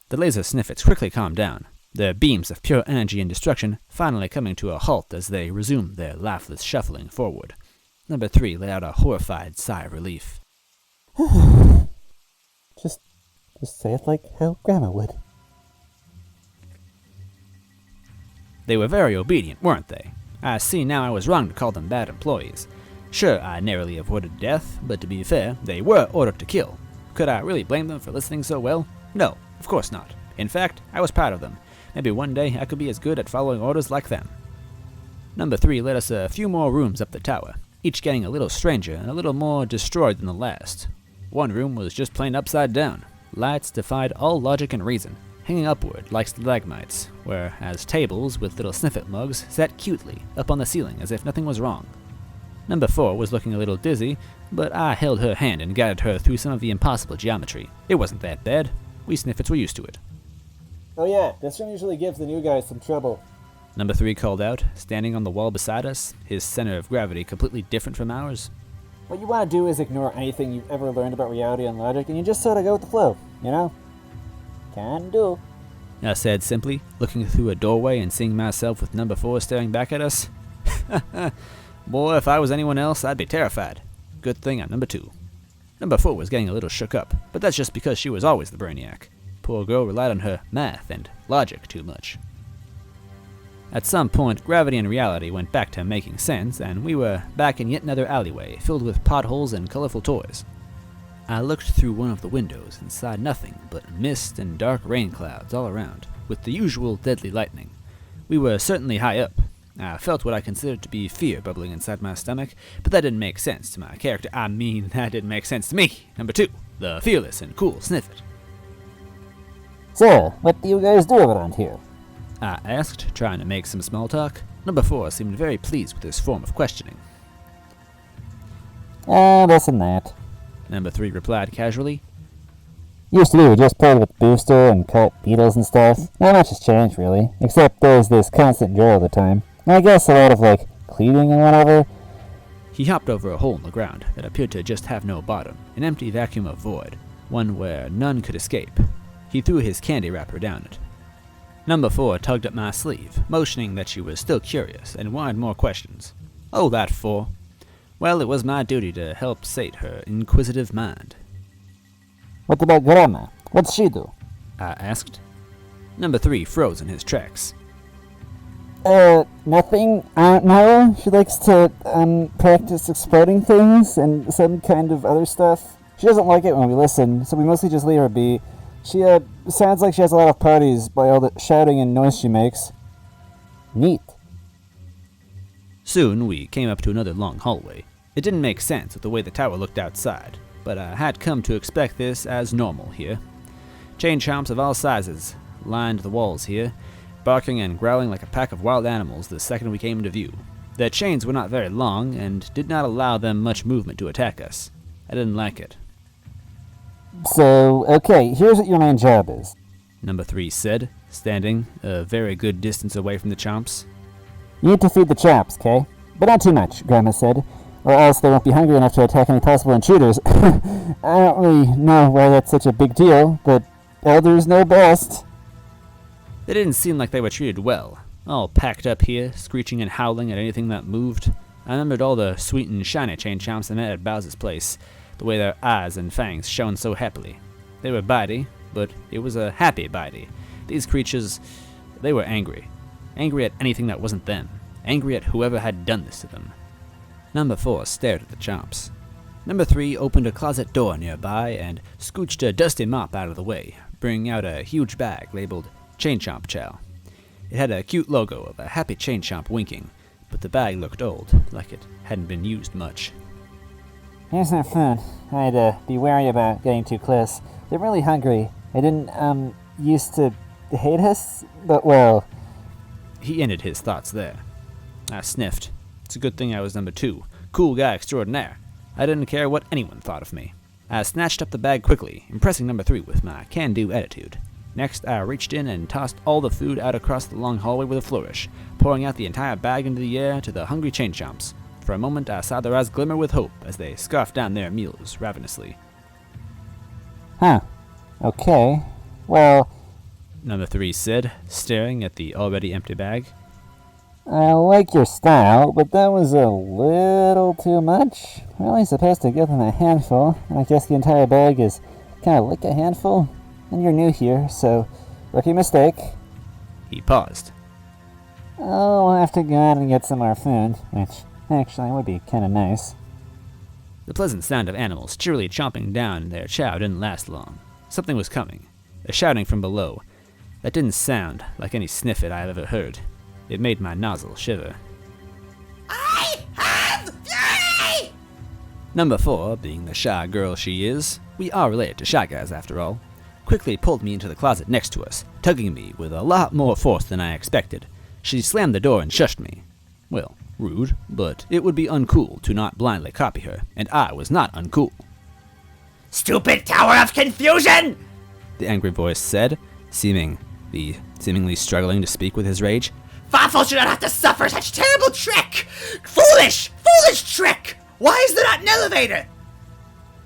The laser sniffets quickly calmed down, their beams of pure energy and destruction finally coming to a halt as they resumed their lifeless shuffling forward. Number 3 let out a horrified sigh of relief. Just say it like how Grandma would. They were very obedient, weren't they? I see now I was wrong to call them bad employees. Sure, I narrowly avoided death, but to be fair, they were ordered to kill. Could I really blame them for listening so well? No, of course not. In fact, I was proud of them. Maybe one day I could be as good at following orders like them. Number 3 led us a few more rooms up the tower, each getting a little stranger and a little more destroyed than the last. One room was just plain upside down. Lights defied all logic and reason, hanging upward like stalagmites, whereas tables with little sniffet mugs sat cutely up on the ceiling as if nothing was wrong. Number 4 was looking a little dizzy, but I held her hand and guided her through some of the impossible geometry. It wasn't that bad. We sniffets were used to it. Oh yeah, this room usually gives the new guys some trouble. Number 3 called out, standing on the wall beside us, his center of gravity completely different from ours. What you want to do is ignore anything you've ever learned about reality and logic, and you just sort of go with the flow, you know? Can do. I said simply, looking through a doorway and seeing myself with number 4 staring back at us. Boy, if I was anyone else, I'd be terrified. Good thing I'm number 2. Number 4 was getting a little shook up, but that's just because she was always the brainiac. Poor girl relied on her math and logic too much. At some point, gravity and reality went back to making sense, and we were back in yet another alleyway filled with potholes and colorful toys. I looked through one of the windows and saw nothing but mist and dark rain clouds all around, with the usual deadly lightning. We were certainly high up. I felt what I considered to be fear bubbling inside my stomach, but that didn't make sense to my character. I mean, that didn't make sense to me. Number 2, the fearless and cool Sniffet. So, what do you guys do around here? I asked, trying to make some small talk. Number 4 seemed very pleased with this form of questioning. This and that. Number 3 replied casually. Used to be we just played with Booster and caught beetles and stuff. Not much has changed, really. Except there's this constant drill all the time. I guess a lot of, cleaning and whatever. He hopped over a hole in the ground that appeared to just have no bottom, an empty vacuum of void, one where none could escape. He threw his candy wrapper down it. Number 4 tugged at my sleeve, motioning that she was still curious and wanted more questions. Oh, that 4. Well, it was my duty to help sate her inquisitive mind. What about Grandma? What's she do? I asked. Number 3 froze in his tracks. Nothing. I don't know. She likes to, practice exploding things and some kind of other stuff. She doesn't like it when we listen, so we mostly just leave her be. She, sounds like she has a lot of parties by all the shouting and noise she makes. Neat. Soon we came up to another long hallway. It didn't make sense with the way the tower looked outside, but I had come to expect this as normal here. Chain chomps of all sizes lined the walls here, barking and growling like a pack of wild animals the second we came into view. Their chains were not very long and did not allow them much movement to attack us. I didn't like it. So, okay, here's what your main job is. Number 3 said, standing a very good distance away from the chomps. You need to feed the chaps, okay? But not too much, Grandma said, or else they won't be hungry enough to attack any possible intruders. I don't really know why that's such a big deal, but elders know best. They didn't seem like they were treated well, all packed up here, screeching and howling at anything that moved. I remembered all the sweet and shiny chain chomps I met at Bowser's place, the way their eyes and fangs shone so happily. They were bitey, but it was a happy bitey. These creatures, they were angry. Angry at anything that wasn't them. Angry at whoever had done this to them. Number 4 stared at the chomps. Number 3 opened a closet door nearby and scooched a dusty mop out of the way, bringing out a huge bag labeled Chain Chomp Chow. It had a cute logo of a happy chain chomp winking, but the bag looked old, like it hadn't been used much. Here's their food. I'd be wary about getting too close. They're really hungry. They didn't, used to hate us, but well. He ended his thoughts there. I sniffed. It's a good thing I was number 2. Cool guy extraordinaire. I didn't care what anyone thought of me. I snatched up the bag quickly, impressing number 3 with my can-do attitude. Next, I reached in and tossed all the food out across the long hallway with a flourish, pouring out the entire bag into the air to the hungry chain chomps. For a moment, I saw their eyes glimmer with hope as they scarfed down their meals ravenously. Huh. Okay. Well, Number 3 said, staring at the already empty bag. I like your style, but that was a little too much. We're only supposed to give them a handful, and I guess the entire bag is kind of like a handful. And you're new here, so rookie mistake. He paused. Oh, we'll have to go out and get some more food, which actually would be kind of nice. The pleasant sound of animals cheerily chomping down their chow didn't last long. Something was coming. A shouting from below. That didn't sound like any sniffet I have ever heard. It made my nozzle shiver. I have fury! Number 4, being the shy girl she is, we are related to shy guys after all, quickly pulled me into the closet next to us, tugging me with a lot more force than I expected. She slammed the door and shushed me. Well, rude, but it would be uncool to not blindly copy her, and I was not uncool. Stupid Tower of Confusion! The angry voice said, seemingly struggling to speak with his rage. Fafel should not have to suffer such terrible trick! Foolish trick! Why is there not an elevator?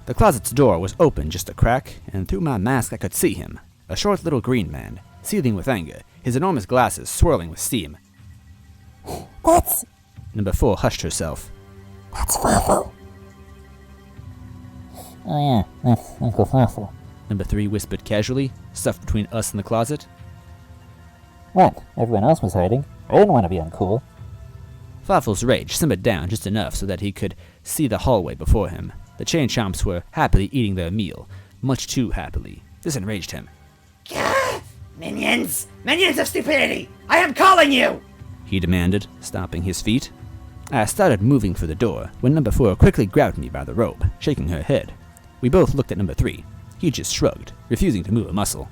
The closet's door was open just a crack, and through my mask I could see him, a short little green man, seething with anger, his enormous glasses swirling with steam. That's Number 4 hushed herself. Fafel. Oh yeah, that's Uncle Fafel. Number 3 whispered casually, stuffed between us and the closet. What? Everyone else was hiding. I didn't want to be uncool. Fafel's rage simmered down just enough so that he could see the hallway before him. The chain chomps were happily eating their meal, much too happily. This enraged him. Gah! Minions! Minions of stupidity! I am calling you! He demanded, stomping his feet. I started moving for the door when Number 4 quickly grabbed me by the robe, shaking her head. We both looked at Number 3. He just shrugged, refusing to move a muscle.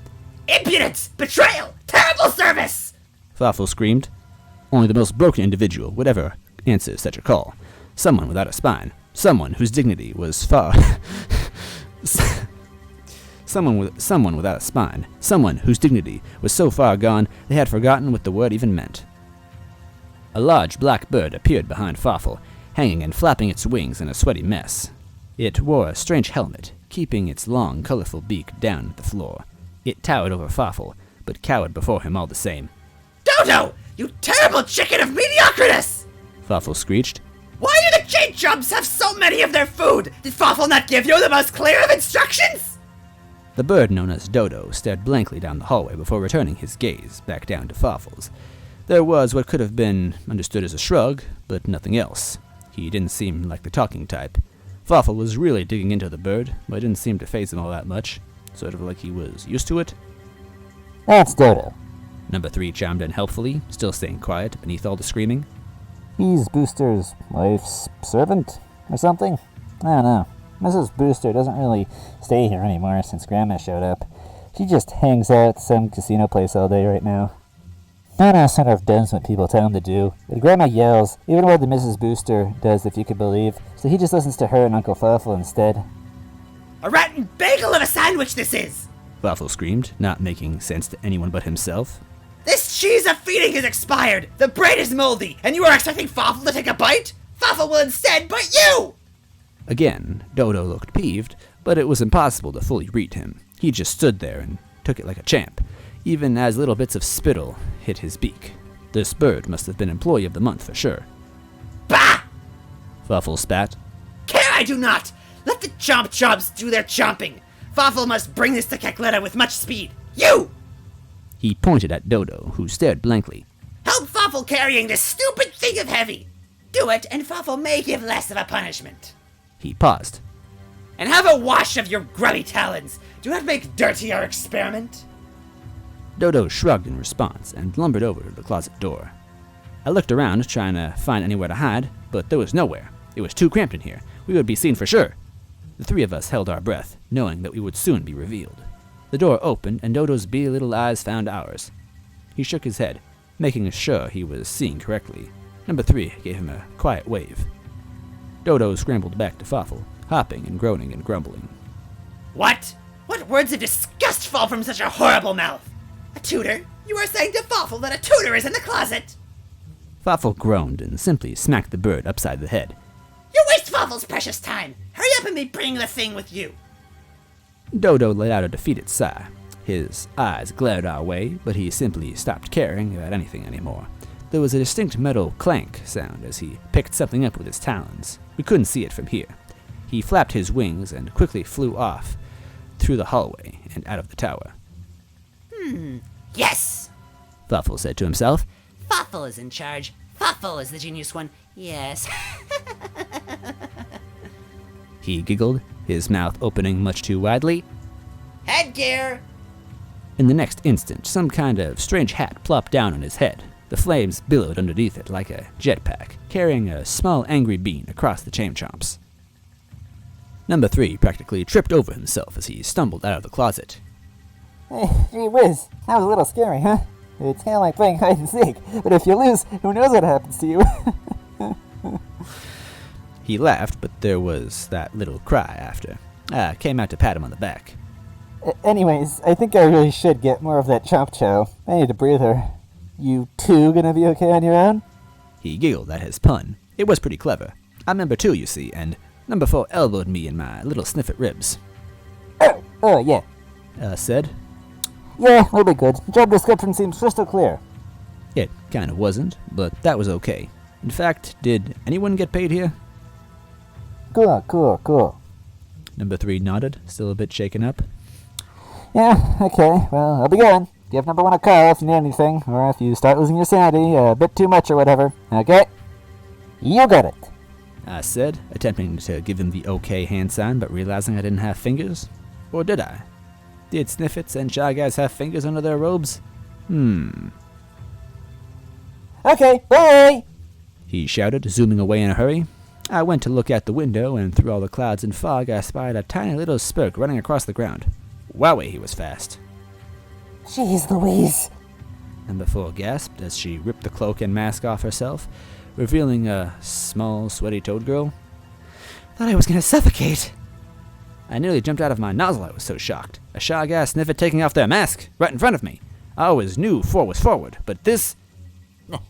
Impudence! Betrayal! Terrible service! Fafel screamed. Only the most broken individual would ever answer such a call. Someone without a spine. Someone whose dignity was far... Someone without a spine. Someone whose dignity was so far gone they had forgotten what the word even meant. A large black bird appeared behind Fafel, hanging and flapping its wings in a sweaty mess. It wore a strange helmet, keeping its long, colorful beak down at the floor. It towered over Fafel, but cowered before him all the same. Dodo! You terrible chicken of mediocrity! Fafel screeched. Why do the chain chomps have so many of their food? Did Fafel not give you the most clear of instructions? The bird known as Dodo stared blankly down the hallway before returning his gaze back down to Fafel's. There was what could have been understood as a shrug, but nothing else. He didn't seem like the talking type. Fawful was really digging into the bird, but it didn't seem to faze him all that much, sort of like he was used to it. That's Dodo. Number 3 chimed in helpfully, still staying quiet beneath all the screaming. He's Booster's wife's servant or something? I don't know. Mrs. Booster doesn't really stay here anymore since Grandma showed up. She just hangs out at some casino place all day right now. Nana sort of does what people tell him to do, but Grandma yells, even more than Mrs. Booster does if you could believe, so he just listens to her and Uncle Fawful instead. A rotten bagel of a sandwich this is! Fawful screamed, not making sense to anyone but himself. This cheese of feeding is expired! The bread is moldy, and you are expecting Fawful to take a bite? Fawful will instead bite you! Again, Dodo looked peeved, but it was impossible to fully read him. He just stood there and took it like a champ, even as little bits of spittle hit his beak. This bird must have been Employee of the Month for sure. Bah! Fawful spat. Care I do not! Let the chomps do their chomping! Fawful must bring this to Cackletta with much speed. You! He pointed at Dodo, who stared blankly. Help Fawful carrying this stupid thing of heavy! Do it, and Fawful may give less of a punishment. He paused. And have a wash of your grubby talons! Do not make dirty our experiment! Dodo shrugged in response and lumbered over to the closet door. I looked around, trying to find anywhere to hide, but there was nowhere. It was too cramped in here. We would be seen for sure. The 3 of us held our breath, knowing that we would soon be revealed. The door opened, and Dodo's beady little eyes found ours. He shook his head, making sure he was seeing correctly. Number 3 gave him a quiet wave. Dodo scrambled back to Fawful, hopping and groaning and grumbling. What? What words of disgust fall from such a horrible mouth? A tutor? You are saying to Fawful that a tutor is in the closet? Fawful groaned and simply smacked the bird upside the head. You waste Fawful's precious time! Hurry up and be bringing the thing with you! Dodo let out a defeated sigh. His eyes glared our way, but he simply stopped caring about anything anymore. There was a distinct metal clank sound as he picked something up with his talons. We couldn't see it from here. He flapped his wings and quickly flew off through the hallway and out of the tower. Yes! Fawful said to himself. Fawful is in charge. Fawful is the genius one. Yes. He giggled, his mouth opening much too widely. Headgear! In the next instant, some kind of strange hat plopped down on his head. The flames billowed underneath it like a jetpack, carrying a small angry bean across the chomps. Number 3 practically tripped over himself as he stumbled out of the closet. Gee whiz, that was a little scary, huh? It's kind of like playing hide and seek, but if you lose, who knows what happens to you? He laughed, but there was that little cry after. I came out to pat him on the back. Anyways, I think I really should get more of that chomp chow. I need a breather. You 2 gonna be okay on your own? He giggled at his pun. It was pretty clever. I'm number 2, you see, and number 4 elbowed me in my little sniff at ribs. Oh, yeah. Said. Yeah, we'll be good. Job description seems crystal clear. It kinda wasn't, but that was okay. In fact, did anyone get paid here? Cool. Number 3 nodded, still a bit shaken up. Yeah, okay, well, I'll be going. Give number 1 a call if you need anything, or if you start losing your sanity a bit too much or whatever. Okay? You got it. I said, attempting to give him the okay hand sign, but realizing I didn't have fingers. Or did I? Did Sniffits and Shy Guys have fingers under their robes? Okay, bye! He shouted, zooming away in a hurry. I went to look out the window, and through all the clouds and fog I spied a tiny little spurk running across the ground. Wowee, he was fast. Jeez Louise. Number 4 gasped as she ripped the cloak and mask off herself, revealing a small, sweaty toad girl. Thought I was gonna suffocate. I nearly jumped out of my nozzle, I was so shocked. A Shy Guy Sniffit taking off their mask, right in front of me. I always knew 4 was forward, but this...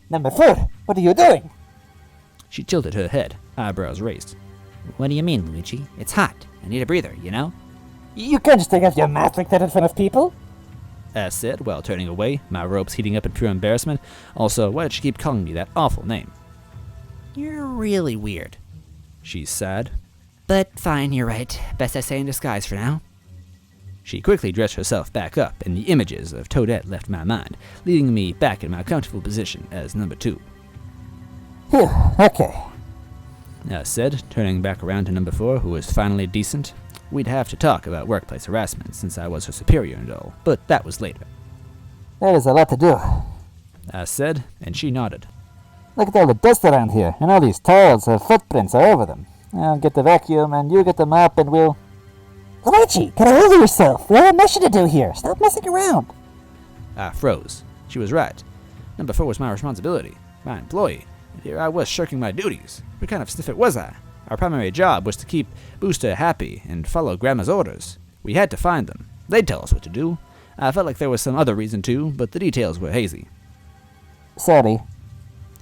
Number 4, what are you doing? She tilted her head, eyebrows raised. What do you mean, Luigi? It's hot. I need a breather, you know? You can't just take off your mask like that in front of people. I said, while turning away, my robes heating up in pure embarrassment. Also, why did she keep calling me that awful name? You're really weird. She sighed. But fine, you're right. Best I stay in disguise for now. She quickly dressed herself back up, and the images of Toadette left my mind, leaving me back in my comfortable position as number 2. Phew, okay. said, turning back around to number 4, who was finally decent. We'd have to talk about workplace harassment since I was her superior and all, but that was later. There is a lot to do. I said, and she nodded. Look at all the dust around here, and all these tiles have footprints all over them. I'll get the vacuum, and you get the mop, and we'll... Luigi, get a hold of yourself! We have a mission to do here! Stop messing around! I froze. She was right. Number 4 was my responsibility, my employee, and here I was shirking my duties. What kind of sniffet was I? Our primary job was to keep Booster happy and follow Grandma's orders. We had to find them. They'd tell us what to do. I felt like there was some other reason too, but the details were hazy. Sorry.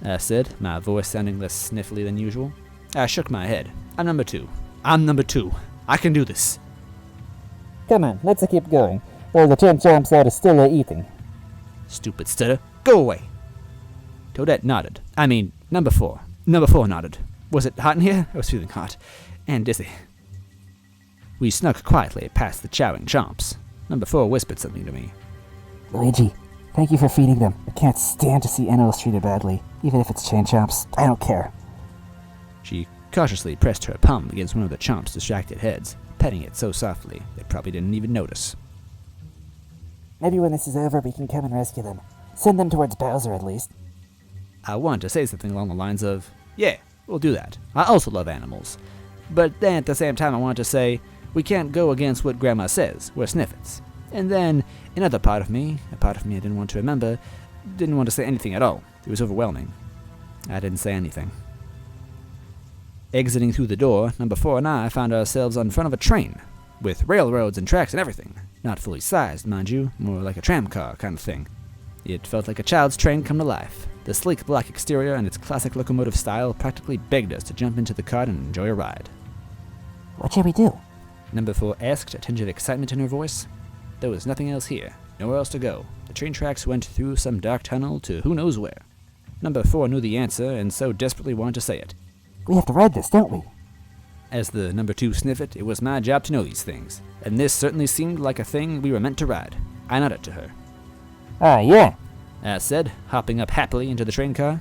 I said, my voice sounding less sniffly than usual. I shook my head. I'm number 2. I'm number 2. I can do this. Come on, let's keep going. While the 10 champs are still eating. Stupid stutter. Go away. Toadette nodded. I mean, number 4. Number 4 nodded. Was it hot in here? I was feeling hot. And dizzy. We snuck quietly past the chowing chomps. Number 4 whispered something to me. Luigi, thank you for feeding them. I can't stand to see animals treated badly. Even if it's chain chomps, I don't care. She cautiously pressed her palm against one of the chomp's distracted heads, petting it so softly they probably didn't even notice. Maybe when this is over, we can come and rescue them. Send them towards Bowser, at least. I wanted to say something along the lines of, yeah, we'll do that. I also love animals. But then at the same time I wanted to say, we can't go against what Grandma says. We're sniffets. And then another part of me, a part of me I didn't want to remember, didn't want to say anything at all. It was overwhelming. I didn't say anything. Exiting through the door, number 4 and I found ourselves in front of a train, with railroads and tracks and everything. Not fully sized, mind you, more like a tram car kind of thing. It felt like a child's train come to life. The sleek black exterior and its classic locomotive style practically begged us to jump into the cart and enjoy a ride. What should we do? Number 4 asked, a tinge of excitement in her voice. There was nothing else here, nowhere else to go. The train tracks went through some dark tunnel to who knows where. Number 4 knew the answer and so desperately wanted to say it. We have to ride this, don't we? As the number 2 sniffet, it was my job to know these things, and this certainly seemed like a thing we were meant to ride. I nodded to her. Ah, yeah. I said, hopping up happily into the train car.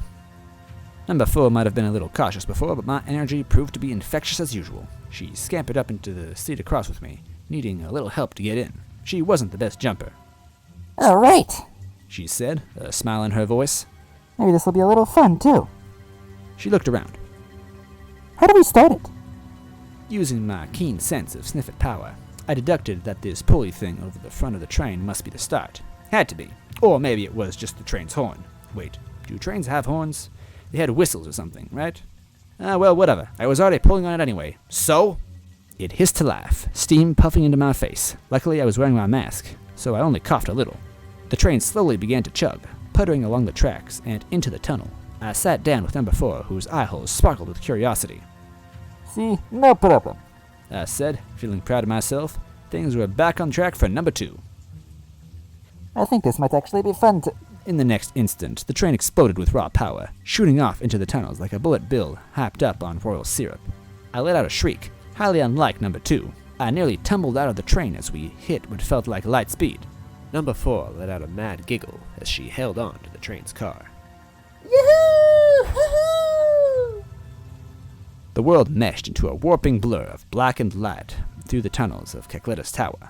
Number 4 might have been a little cautious before, but my energy proved to be infectious as usual. She scampered up into the seat across with me, needing a little help to get in. She wasn't the best jumper. All right. She said, a smile in her voice. Maybe this will be a little fun, too. She looked around. How do we start it? Using my keen sense of sniffet power, I deducted that this pulley thing over the front of the train must be the start. Had to be. Or maybe it was just the train's horn. Wait, do trains have horns? They had whistles or something, right? Well, whatever. I was already pulling on it anyway. So? It hissed to life, steam puffing into my face. Luckily, I was wearing my mask, so I only coughed a little. The train slowly began to chug, puttering along the tracks and into the tunnel. I sat down with number 4, whose eye holes sparkled with curiosity. See, no problem. I said, feeling proud of myself. Things were back on track for number 2. I think this might actually be fun to... In the next instant, the train exploded with raw power, shooting off into the tunnels like a bullet bill hyped up on royal syrup. I let out a shriek, highly unlike number 2. I nearly tumbled out of the train as we hit what felt like light speed. Number 4 let out a mad giggle as she held on to the train's car. Yoo-hoo! The world meshed into a warping blur of black and light through the tunnels of Cackletta's tower.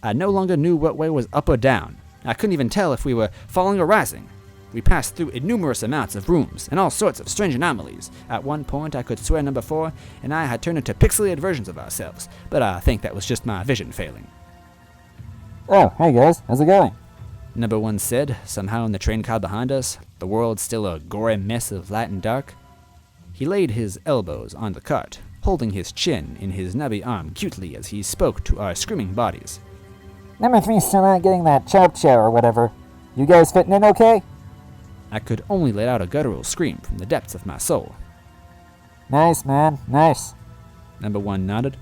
I no longer knew what way was up or down. I couldn't even tell if we were falling or rising. We passed through innumerous amounts of rooms and all sorts of strange anomalies. At one point, I could swear number 4 and I had turned into pixelated versions of ourselves, but I think that was just my vision failing. Oh, hey guys, how's it going? Number 1 said, somehow in the train car behind us, the world still a gory mess of light and dark. He laid his elbows on the cart, holding his chin in his nubby arm cutely as he spoke to our screaming bodies. Number 3's still not getting that chop chow or whatever. You guys fitting in okay? I could only let out a guttural scream from the depths of my soul. Nice, man, nice. Number 1 nodded.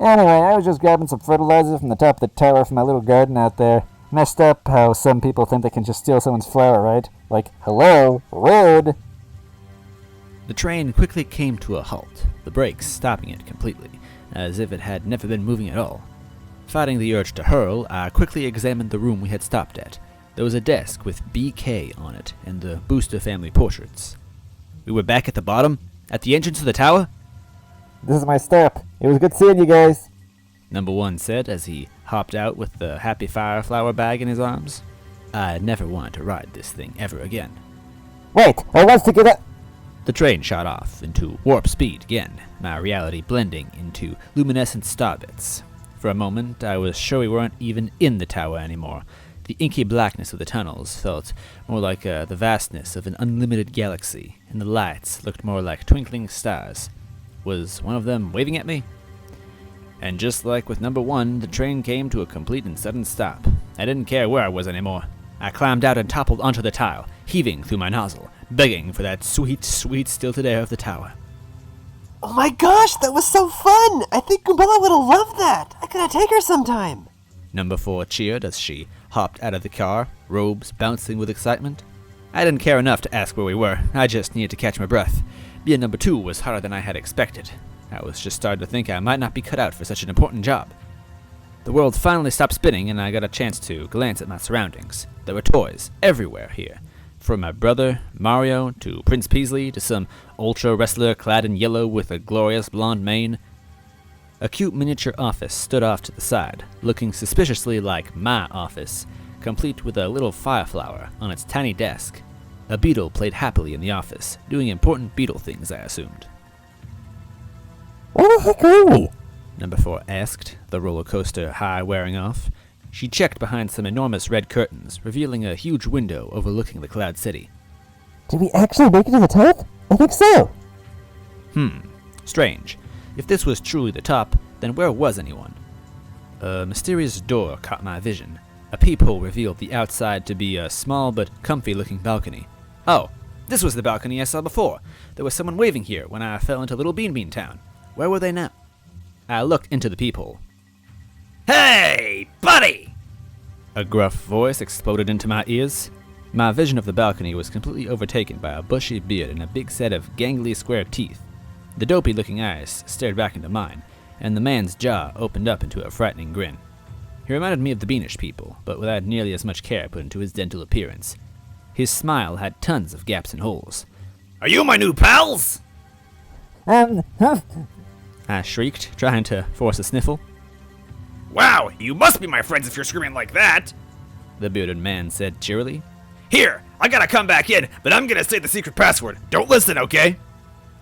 Anyway, I was just grabbing some fertilizer from the top of the tower from my little garden out there. Messed up how some people think they can just steal someone's flower, right? Like, hello, rude. The train quickly came to a halt, the brakes stopping it completely, as if it had never been moving at all. Fighting the urge to hurl, I quickly examined the room we had stopped at. There was a desk with BK on it and the Booster family portraits. We were back at the bottom? At the entrance to the tower? This is my stop. It was good seeing you guys. Number 1 said as he hopped out with the happy fireflower bag in his arms. I never wanted to ride this thing ever again. Wait, I want to get up. The train shot off into warp speed again, my reality blending into luminescent star bits. For a moment, I was sure we weren't even in the tower anymore. The inky blackness of the tunnels felt more like the vastness of an unlimited galaxy, and the lights looked more like twinkling stars. Was one of them waving at me? And just like with number 1, the train came to a complete and sudden stop. I didn't care where I was anymore. I climbed out and toppled onto the tile, heaving through my nozzle, begging for that sweet, sweet stilted air of the tower. Oh my gosh, that was so fun! I think Goombella would have loved that! I gotta take her sometime! Number 4 cheered as she hopped out of the car, robes bouncing with excitement. I didn't care enough to ask where we were. I just needed to catch my breath. Being number 2 was harder than I had expected. I was just starting to think I might not be cut out for such an important job. The world finally stopped spinning and I got a chance to glance at my surroundings. There were toys everywhere here. From my brother, Mario, to Prince Peasley, to some ultra wrestler clad in yellow with a glorious blonde mane. A cute miniature office stood off to the side, looking suspiciously like my office, complete with a little fireflower on its tiny desk. A beetle played happily in the office, doing important beetle things, I assumed. Where the heck are we? Number 4 asked, the roller coaster high wearing off. She checked behind some enormous red curtains, revealing a huge window overlooking the Cloud City. Did we actually make it to the top? I think so. Strange. If this was truly the top, then where was anyone? A mysterious door caught my vision. A peephole revealed the outside to be a small but comfy-looking balcony. Oh, this was the balcony I saw before. There was someone waving here when I fell into Little Bean Bean Town. Where were they now? I looked into the peephole. Hey, buddy! A gruff voice exploded into my ears. My vision of the balcony was completely overtaken by a bushy beard and a big set of gangly square teeth. The dopey-looking eyes stared back into mine, and the man's jaw opened up into a frightening grin. He reminded me of the Beanish people, but without nearly as much care put into his dental appearance. His smile had tons of gaps and holes. Are you my new pals? Huh? I shrieked, trying to force a sniffle. Wow, you must be my friends if you're screaming like that. The bearded man said cheerily. Here, I gotta come back in, but I'm gonna say the secret password. Don't listen, okay?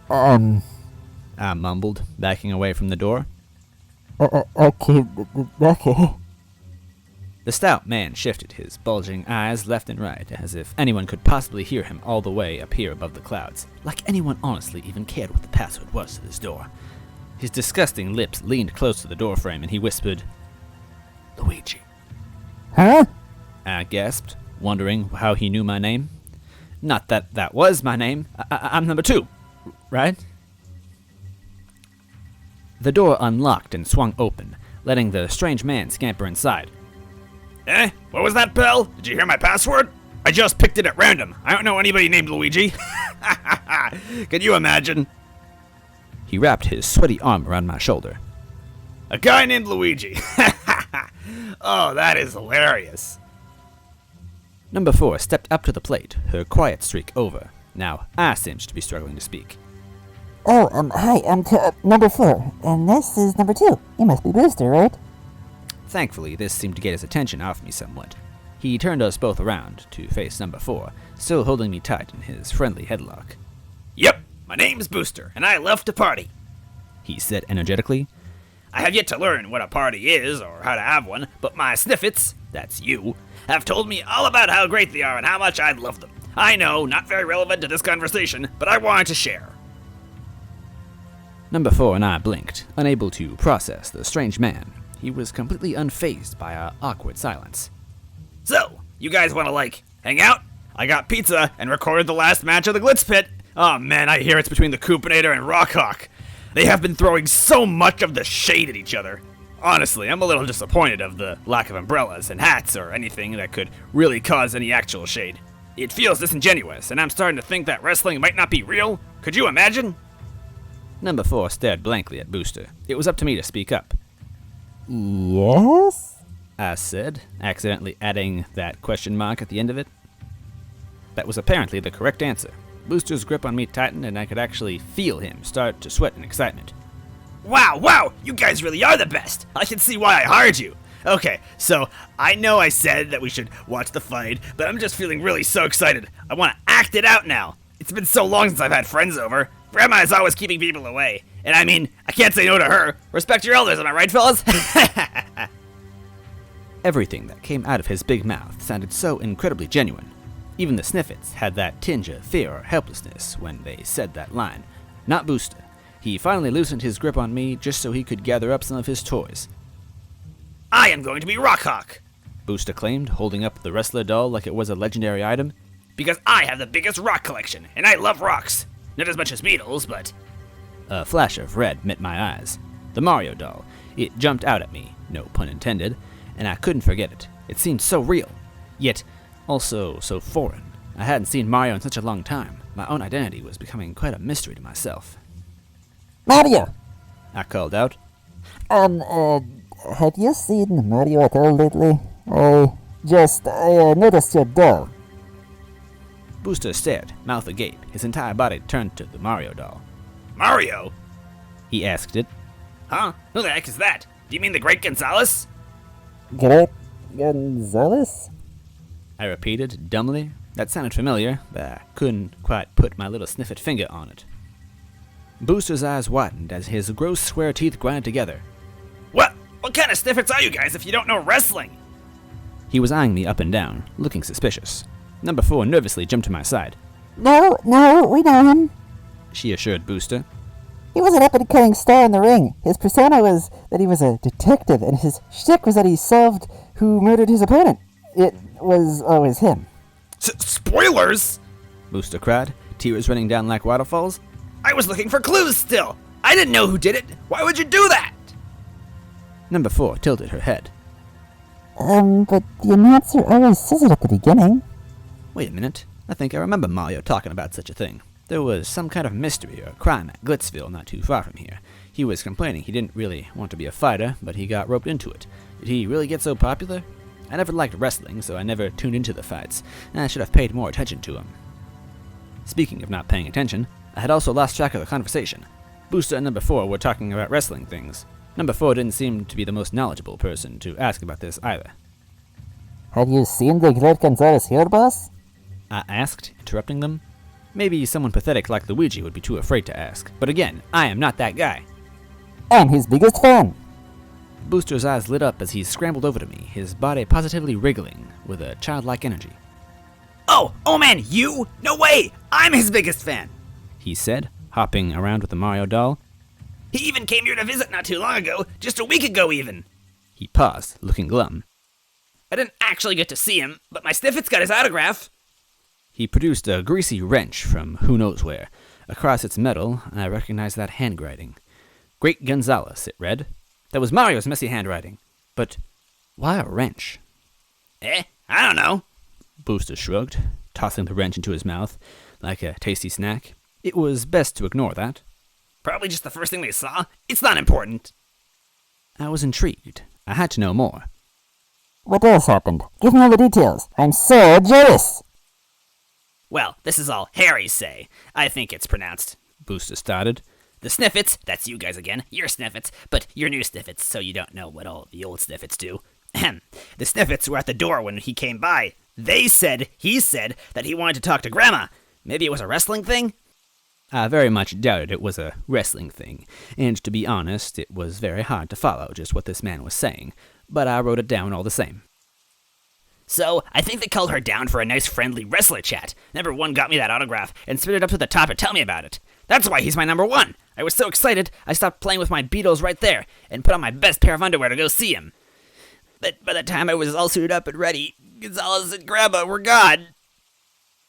I mumbled, backing away from the door. Okay. The stout man shifted his bulging eyes left and right, as if anyone could possibly hear him all the way up here above the clouds, like anyone honestly even cared what the password was to this door. His disgusting lips leaned close to the doorframe, and he whispered, "Luigi." Huh? I gasped, wondering how he knew my name. Not that that was my name. I'm number 2, right? The door unlocked and swung open, letting the strange man scamper inside. Eh? What was that, pal? Did you hear my password? I just picked it at random. I don't know anybody named Luigi. Can you imagine? He wrapped his sweaty arm around my shoulder. A guy named Luigi. Oh, that is hilarious. Number 4 stepped up to the plate, her quiet streak over. Now I seemed to be struggling to speak. Oh, hi, I'm number 4, and this is number 2. You must be Booster, right? Thankfully, this seemed to get his attention off me somewhat. He turned us both around to face number 4, still holding me tight in his friendly headlock. Yep, my name's Booster, and I love to party, he said energetically. I have yet to learn what a party is or how to have one, but my sniffits, that's you, have told me all about how great they are and how much I love them. I know, not very relevant to this conversation, but I wanted to share. Number 4 and I blinked, unable to process the strange man. He was completely unfazed by our awkward silence. So, you guys want to, hang out? I got pizza and recorded the last match of the Glitz Pit. Oh man, I hear it's between the Coopinator and Rockhawk. They have been throwing so much of the shade at each other. Honestly, I'm a little disappointed of the lack of umbrellas and hats or anything that could really cause any actual shade. It feels disingenuous, and I'm starting to think that wrestling might not be real. Could you imagine? Number 4 stared blankly at Booster. It was up to me to speak up. Yes? I said, accidentally adding that question mark at the end of it. That was apparently the correct answer. Booster's grip on me tightened, and I could actually feel him start to sweat in excitement. Wow, you guys really are the best. I can see why I hired you. Okay, so I know I said that we should watch the fight, but I'm just feeling really so excited. I want to act it out now. It's been so long since I've had friends over. Grandma is always keeping people away. And I mean, I can't say no to her. Respect your elders, am I right, fellas? Everything that came out of his big mouth sounded so incredibly genuine. Even the sniffets had that tinge of fear or helplessness when they said that line. Not Booster. He finally loosened his grip on me just so he could gather up some of his toys. I am going to be Rockhawk, Booster claimed, holding up the wrestler doll like it was a legendary item. because I have the biggest rock collection, and I love rocks. Not as much as Beatles, but... A flash of red met my eyes. The Mario doll. It jumped out at me, no pun intended, and I couldn't forget it. It seemed so real, yet also so foreign. I hadn't seen Mario in such a long time. My own identity was becoming quite a mystery to myself. Mario! I called out. Have you seen Mario at all lately? I noticed your doll. Booster stared, mouth agape, his entire body turned to the Mario doll. Mario? He asked it. Huh? Who the heck is that? Do you mean the Great Gonzalez? Great Gonzalez? I repeated, dumbly. That sounded familiar, but I couldn't quite put my little sniffet finger on it. Booster's eyes widened as his gross square teeth grinded together. What kind of sniffets are you guys if you don't know wrestling? He was eyeing me up and down, looking suspicious. Number 4 nervously jumped to my side. No, we know him. She assured Booster. He was an up-and-coming star in the ring. His persona was that he was a detective, and his shtick was that he solved who murdered his opponent. It was always him. Spoilers? Booster cried, tears running down like waterfalls. I was looking for clues still. I didn't know who did it. Why would you do that? Number 4 tilted her head. But the announcer always says it at the beginning. Wait a minute. I think I remember Mario talking about such a thing. There was some kind of mystery or crime at Glitzville not too far from here. He was complaining he didn't really want to be a fighter, but he got roped into it. Did he really get so popular? I never liked wrestling, so I never tuned into the fights, and I should have paid more attention to him. Speaking of not paying attention, I had also lost track of the conversation. Booster and Number 4 were talking about wrestling things. Number 4 didn't seem to be the most knowledgeable person to ask about this either. Have you seen the Great Gonzalez here, boss? I asked, interrupting them. Maybe someone pathetic like Luigi would be too afraid to ask, but again, I am not that guy. I'm his biggest fan. Booster's eyes lit up as he scrambled over to me, his body positively wriggling with a childlike energy. Oh man, you? No way! I'm his biggest fan! He said, hopping around with the Mario doll. He even came here to visit not too long ago, just a week ago even. He paused, looking glum. I didn't actually get to see him, but my sniffet's got his autograph. He produced a greasy wrench from who knows where. Across its metal, I recognized that handwriting. Great Gonzalez, it read. That was Mario's messy handwriting. But why a wrench? I don't know. Booster shrugged, tossing the wrench into his mouth like a tasty snack. It was best to ignore that. Probably just the first thing they saw. It's not important. I was intrigued. I had to know more. What else happened? Give me all the details. I'm so jealous. Well, this is all Harry's say. I think it's pronounced. Booster started. The Sniffets, that's you guys again, your Sniffets, but you're new Sniffets, so you don't know what all the old Sniffets do. Ahem. The Sniffets were at the door when he came by. He said that he wanted to talk to Grandma. Maybe it was a wrestling thing? I very much doubted it was a wrestling thing, and to be honest, it was very hard to follow just what this man was saying, but I wrote it down all the same. So, I think they called her down for a nice friendly wrestler chat. Number 1 got me that autograph and spit it up to the top to tell me about it. That's why he's my number 1. I was so excited, I stopped playing with my Beatles right there and put on my best pair of underwear to go see him. But by the time I was all suited up and ready, Gonzalez and Grandma were gone.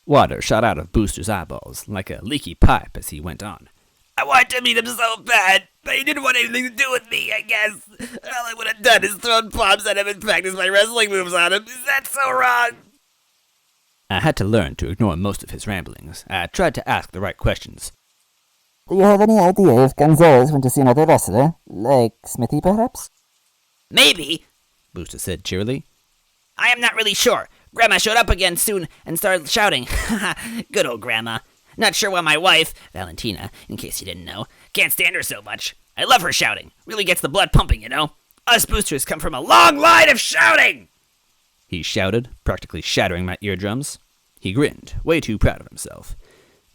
Water shot out of Booster's eyeballs like a leaky pipe as he went on. I wanted to meet him so bad, but he didn't want anything to do with me, I guess. All I would have done is thrown bombs at him and practiced my wrestling moves on him. Is that so wrong? I had to learn to ignore most of his ramblings. I tried to ask the right questions. Do you have any idea if Gonzalez went to see another wrestler? Like Smithy, perhaps? Maybe, Booster said cheerily. I am not really sure. Grandma showed up again soon and started shouting. Good old Grandma. Not sure why my wife, Valentina, in case you didn't know, can't stand her so much. I love her shouting. Really gets the blood pumping, you know? Us boosters come from a long line of shouting! He shouted, practically shattering my eardrums. He grinned, way too proud of himself.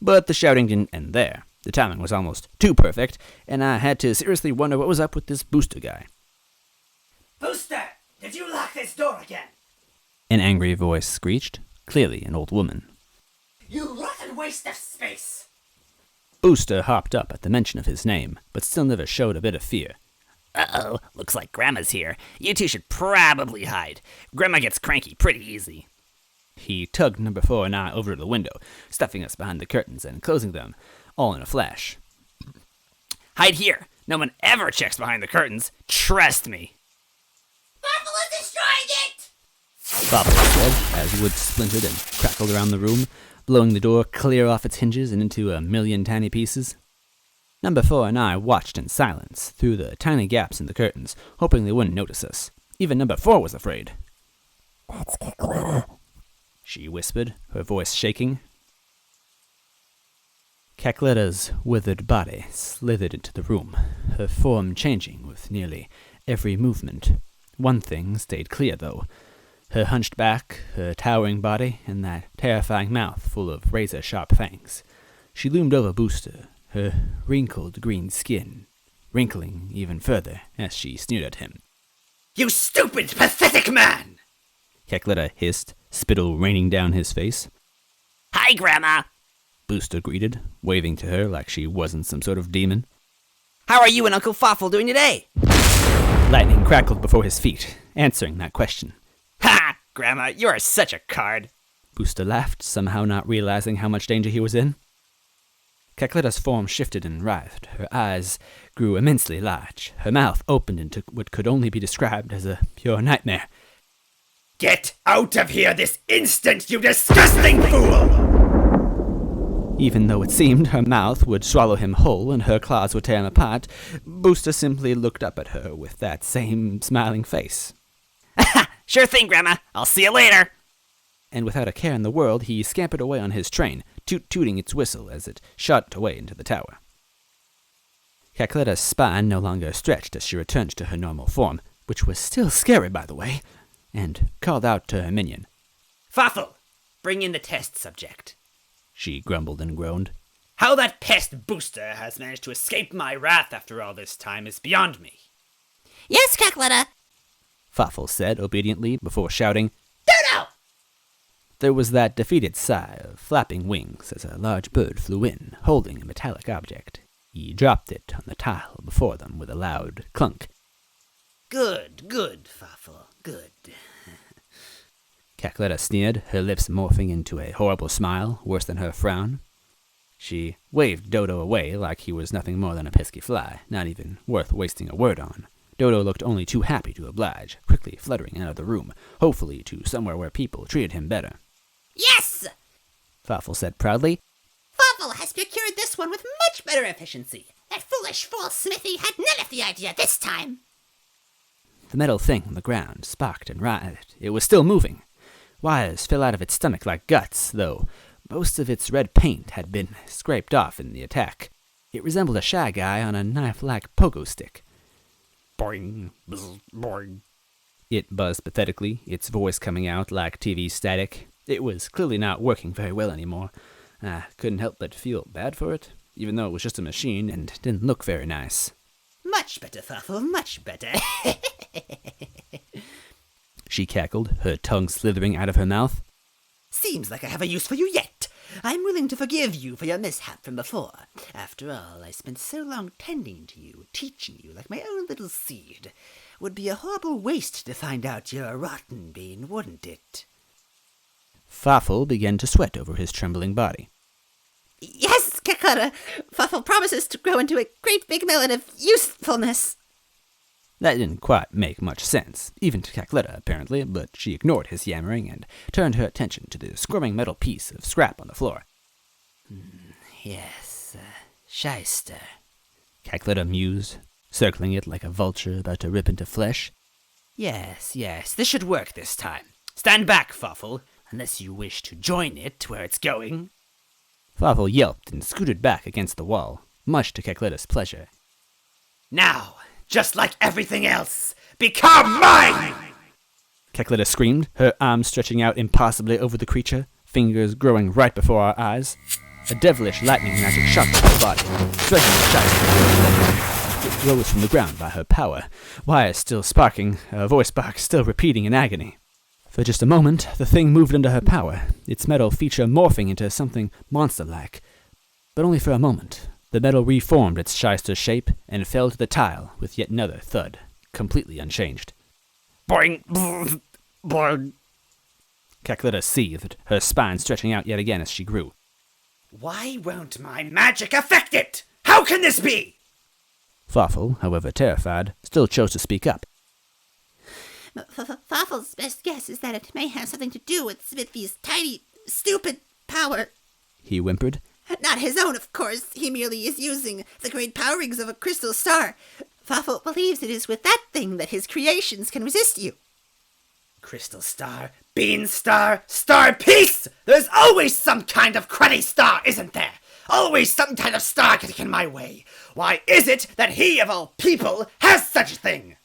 But the shouting didn't end there. The timing was almost too perfect, and I had to seriously wonder what was up with this booster guy. Booster, did you lock this door again? An angry voice screeched, clearly an old woman. You rotten waste of space! Booster hopped up at the mention of his name, but still never showed a bit of fear. Uh-oh, looks like Grandma's here. You two should probably hide. Grandma gets cranky pretty easy. He tugged number 4 and I over to the window, stuffing us behind the curtains and closing them, all in a flash. Hide here. No one ever checks behind the curtains. Trust me. Buffalo destroying it! Bobbler said, as wood splintered and crackled around the room, blowing the door clear off its hinges and into a million tiny pieces. Number 4 and I watched in silence through the tiny gaps in the curtains, hoping they wouldn't notice us. Even number 4 was afraid. That's Cackletta, She whispered, her voice shaking. Cackletta's withered body slithered into the room, her form changing with nearly every movement. One thing stayed clear, though. Her hunched back, her towering body, and that terrifying mouth full of razor-sharp fangs. She loomed over Booster, her wrinkled green skin wrinkling even further as she sneered at him. You stupid, pathetic man! Cackletta hissed, spittle raining down his face. Hi, Grandma. Booster greeted, waving to her like she wasn't some sort of demon. How are you and Uncle Fawful doing today? Lightning crackled before his feet, answering that question. Ha! Grandma, you are such a card. Booster laughed, somehow not realizing how much danger he was in. Cackletta's form shifted and writhed. Her eyes grew immensely large. Her mouth opened into what could only be described as a pure nightmare. Get out of here this instant, you disgusting fool! Even though it seemed her mouth would swallow him whole and her claws would tear him apart, Booster simply looked up at her with that same smiling face. Sure thing, Grandma. I'll see you later. And without a care in the world, he scampered away on his train, tooting its whistle as it shot away into the tower. Cackletta's spine no longer stretched as she returned to her normal form, which was still scary, by the way, and called out to her minion. Fawful, bring in the test subject. She grumbled and groaned. How that pest Booster has managed to escape my wrath after all this time is beyond me. Yes, Cackletta. Fawful said obediently before shouting, Dodo! There was that defeated sigh of flapping wings as a large bird flew in, holding a metallic object. He dropped it on the tile before them with a loud clunk. Good, Fawful, good. Cackletta sneered, her lips morphing into a horrible smile, worse than her frown. She waved Dodo away like he was nothing more than a pesky fly, not even worth wasting a word on. Dodo looked only too happy to oblige, quickly fluttering out of the room, hopefully to somewhere where people treated him better. Yes! Fawful said proudly. Fawful has procured this one with much better efficiency. That foolish fool Smithy had none of the idea this time. The metal thing on the ground sparked and writhed. It was still moving. Wires fell out of its stomach like guts, though most of its red paint had been scraped off in the attack. It resembled a Shy Guy on a knife-like pogo stick. Boing, bzz, boing. It buzzed pathetically, its voice coming out like TV static. It was clearly not working very well anymore. I couldn't help but feel bad for it, even though it was just a machine and didn't look very nice. Much better, Fawful, much better. She cackled, her tongue slithering out of her mouth. Seems like I have a use for you yet. I'm willing to forgive you for your mishap from before. After all, I spent so long tending to you, teaching you like my own little seed. Would be a horrible waste to find out you're a rotten bean, wouldn't it? Fawful began to sweat over his trembling body. Yes, Cackletta. Fawful promises to grow into a great big melon of usefulness. That didn't quite make much sense, even to Cackletta apparently, but she ignored his yammering and turned her attention to the squirming metal piece of scrap on the floor. Yes, shyster. Cackletta mused, circling it like a vulture about to rip into flesh. Yes, this should work this time. Stand back, Fawful, unless you wish to join it where it's going. Fawful yelped and scooted back against the wall, much to Cackletta's pleasure. Now, just like everything else, become mine! Cackletta screamed, her arms stretching out impossibly over the creature, fingers growing right before our eyes. A devilish lightning magic shot through her body, striking the shadow. It rose from the ground by her power, wires still sparking, her voice box still repeating in agony. For just a moment, the thing moved under her power, its metal feature morphing into something monster-like. But only for a moment. The metal reformed its shyster shape and fell to the tile with yet another thud, completely unchanged. Boing, boing. Cackletta seethed, her spine stretching out yet again as she grew. Why won't my magic affect it? How can this be? Farfel, however terrified, still chose to speak up. Farfel's best guess is that it may have something to do with Smithy's tiny, stupid power. He whimpered. Not his own, of course. He merely is using the great power rings of a crystal star. Farfel believes it is with that thing that his creations can resist you. Crystal star, bean star, star piece! There's always some kind of cruddy star, isn't there? Always some kind of star getting in my way. Why is it that he, of all people, has such a thing?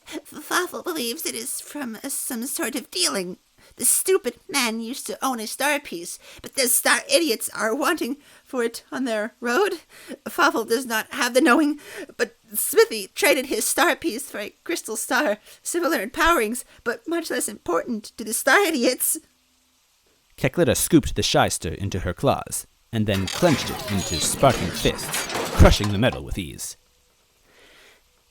Farfel believes it is from some sort of dealing. The stupid man used to own a star piece, but the star idiots are wanting for it on their road. Farfel does not have the knowing, but Smithy traded his star piece for a crystal star, similar in powerings, but much less important to the star idiots. Cackletta scooped the shyster into her claws, and then clenched it into sparking fists, crushing the metal with ease.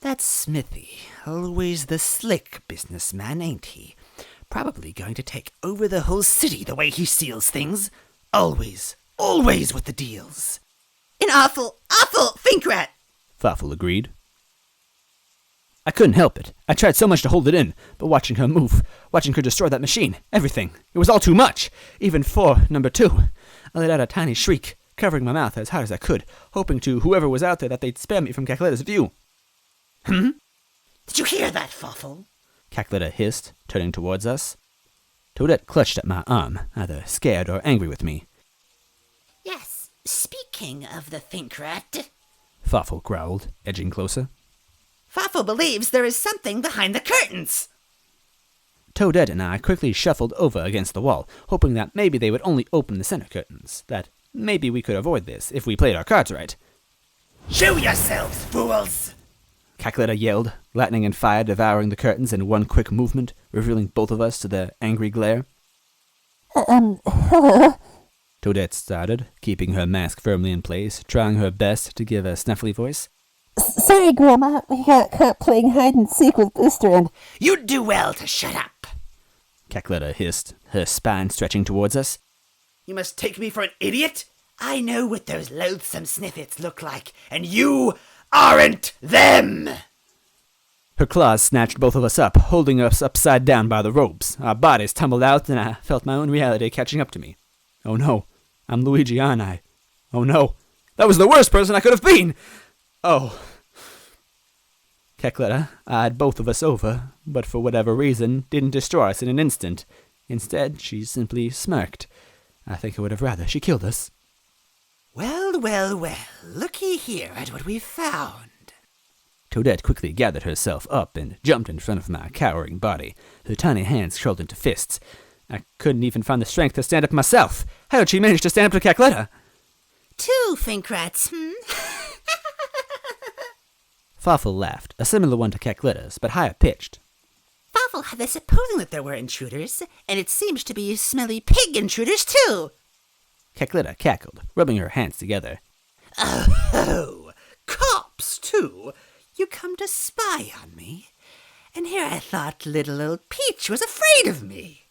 That's Smithy, always the slick businessman, ain't he? Probably going to take over the whole city the way he seals things. Always with the deals. An awful think-rat! Farfel agreed. I couldn't help it. I tried so much to hold it in, but watching her move, watching her destroy that machine, everything, it was all too much. Even for number 2. I let out a tiny shriek, covering my mouth as hard as I could, hoping to whoever was out there that they'd spare me from Cackletta's view. Did you hear that, Farfel? Cackletta hissed, turning towards us. Toadette clutched at my arm, either scared or angry with me. Yes, speaking of the think-rat, Farfel growled, edging closer. Farfel believes there is something behind the curtains. Toadette and I quickly shuffled over against the wall, hoping that maybe they would only open the center curtains, that maybe we could avoid this if we played our cards right. Show yourselves, fools! Cackletta yelled, lightning and fire devouring the curtains in one quick movement, revealing both of us to their angry glare. Hello? Toadette started, keeping her mask firmly in place, trying her best to give a snuffly voice. Sorry, Grandma. We got caught playing hide-and-seek with Booster and... You'd do well to shut up. Cackletta hissed, her spine stretching towards us. You must take me for an idiot? I know what those loathsome sniffets look like, and you aren't them! Her claws snatched both of us up, holding us upside down by the ropes. Our bodies tumbled out, and I felt my own reality catching up to me. Oh no, I'm Luigi, aren't I? Oh no, that was the worst person I could have been! Oh. Cackletta eyed both of us over, but for whatever reason didn't destroy us in an instant. Instead, she simply smirked. I think I would have rather she killed us. Well, looky here at what we've found. Toadette quickly gathered herself up and jumped in front of my cowering body, her tiny hands curled into fists. I couldn't even find the strength to stand up myself. How did she manage to stand up to Cackletta? 2 think-rats, Farfel laughed, a similar one to Cackletta's, but higher pitched. Farfel had this supposing that there were intruders, and it seems to be smelly pig intruders, too. Cackletta cackled, rubbing her hands together. Oh, cops, too? You come to spy on me? And here I thought little old Peach was afraid of me.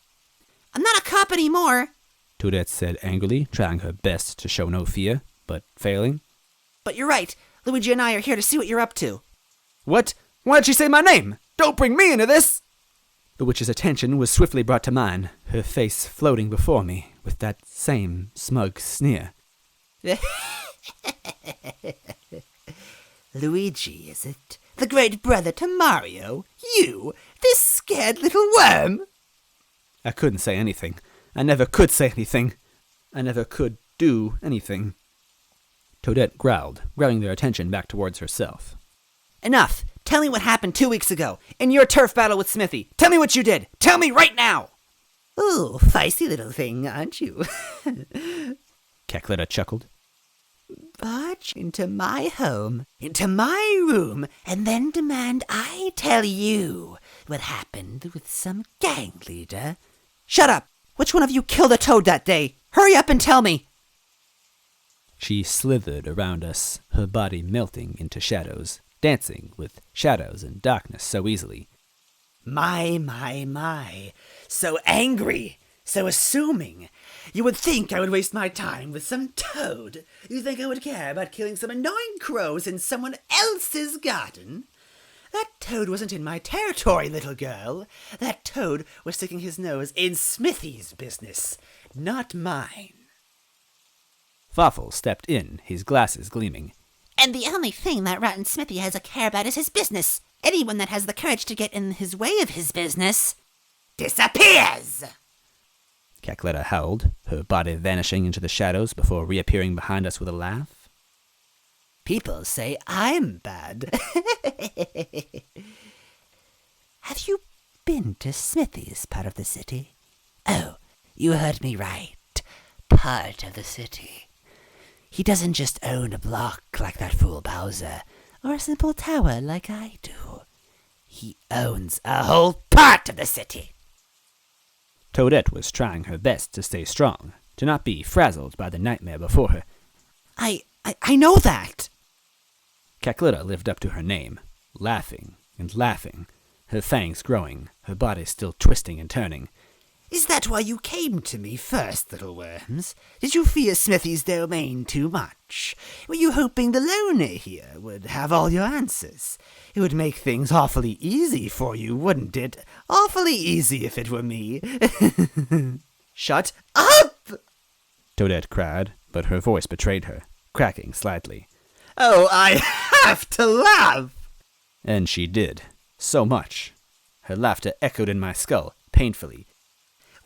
I'm not a cop anymore. Toadette said angrily, trying her best to show no fear, but failing. But you're right. Luigi and I are here to see what you're up to. What? Why'd she say my name? Don't bring me into this! The witch's attention was swiftly brought to mine, her face floating before me, with that same smug sneer. Luigi, is it? The great brother to Mario? You? This scared little worm? I couldn't say anything. I never could say anything. I never could do anything. Toadette growled, grabbing their attention back towards herself. Enough! Tell me what happened 2 weeks ago, in your turf battle with Smithy. Tell me what you did! Tell me right now! Ooh, feisty little thing, aren't you? Cackletta chuckled. Barge into my home, into my room, and then demand I tell you what happened with some gang leader. Shut up! Which one of you killed a toad that day? Hurry up and tell me! She slithered around us, her body melting into shadows, dancing with shadows and darkness so easily. My. So angry, so assuming. You would think I would waste my time with some toad. You think I would care about killing some annoying crows in someone else's garden? That toad wasn't in my territory, little girl. That toad was sticking his nose in Smithy's business, not mine. Fawful stepped in, his glasses gleaming. And the only thing that rotten Smithy has a care about is his business. Anyone that has the courage to get in his way of his business disappears! Cackletta howled, her body vanishing into the shadows before reappearing behind us with a laugh. People say I'm bad. Have you been to Smithy's part of the city? Oh, you heard me right. Part of the city. He doesn't just own a block like that fool Bowser, or a simple tower like I do. He owns a whole part of the city. Toadette was trying her best to stay strong, to not be frazzled by the nightmare before her. I know that! Cackletta lived up to her name, laughing and laughing, her fangs growing, her body still twisting and turning. Is that why you came to me first, little worms? Did you fear Smithy's domain too much? Were you hoping the loner here would have all your answers? It would make things awfully easy for you, wouldn't it? Awfully easy if it were me. Shut up! Toadette cried, but her voice betrayed her, cracking slightly. Oh, I have to laugh! And she did. So much. Her laughter echoed in my skull, painfully.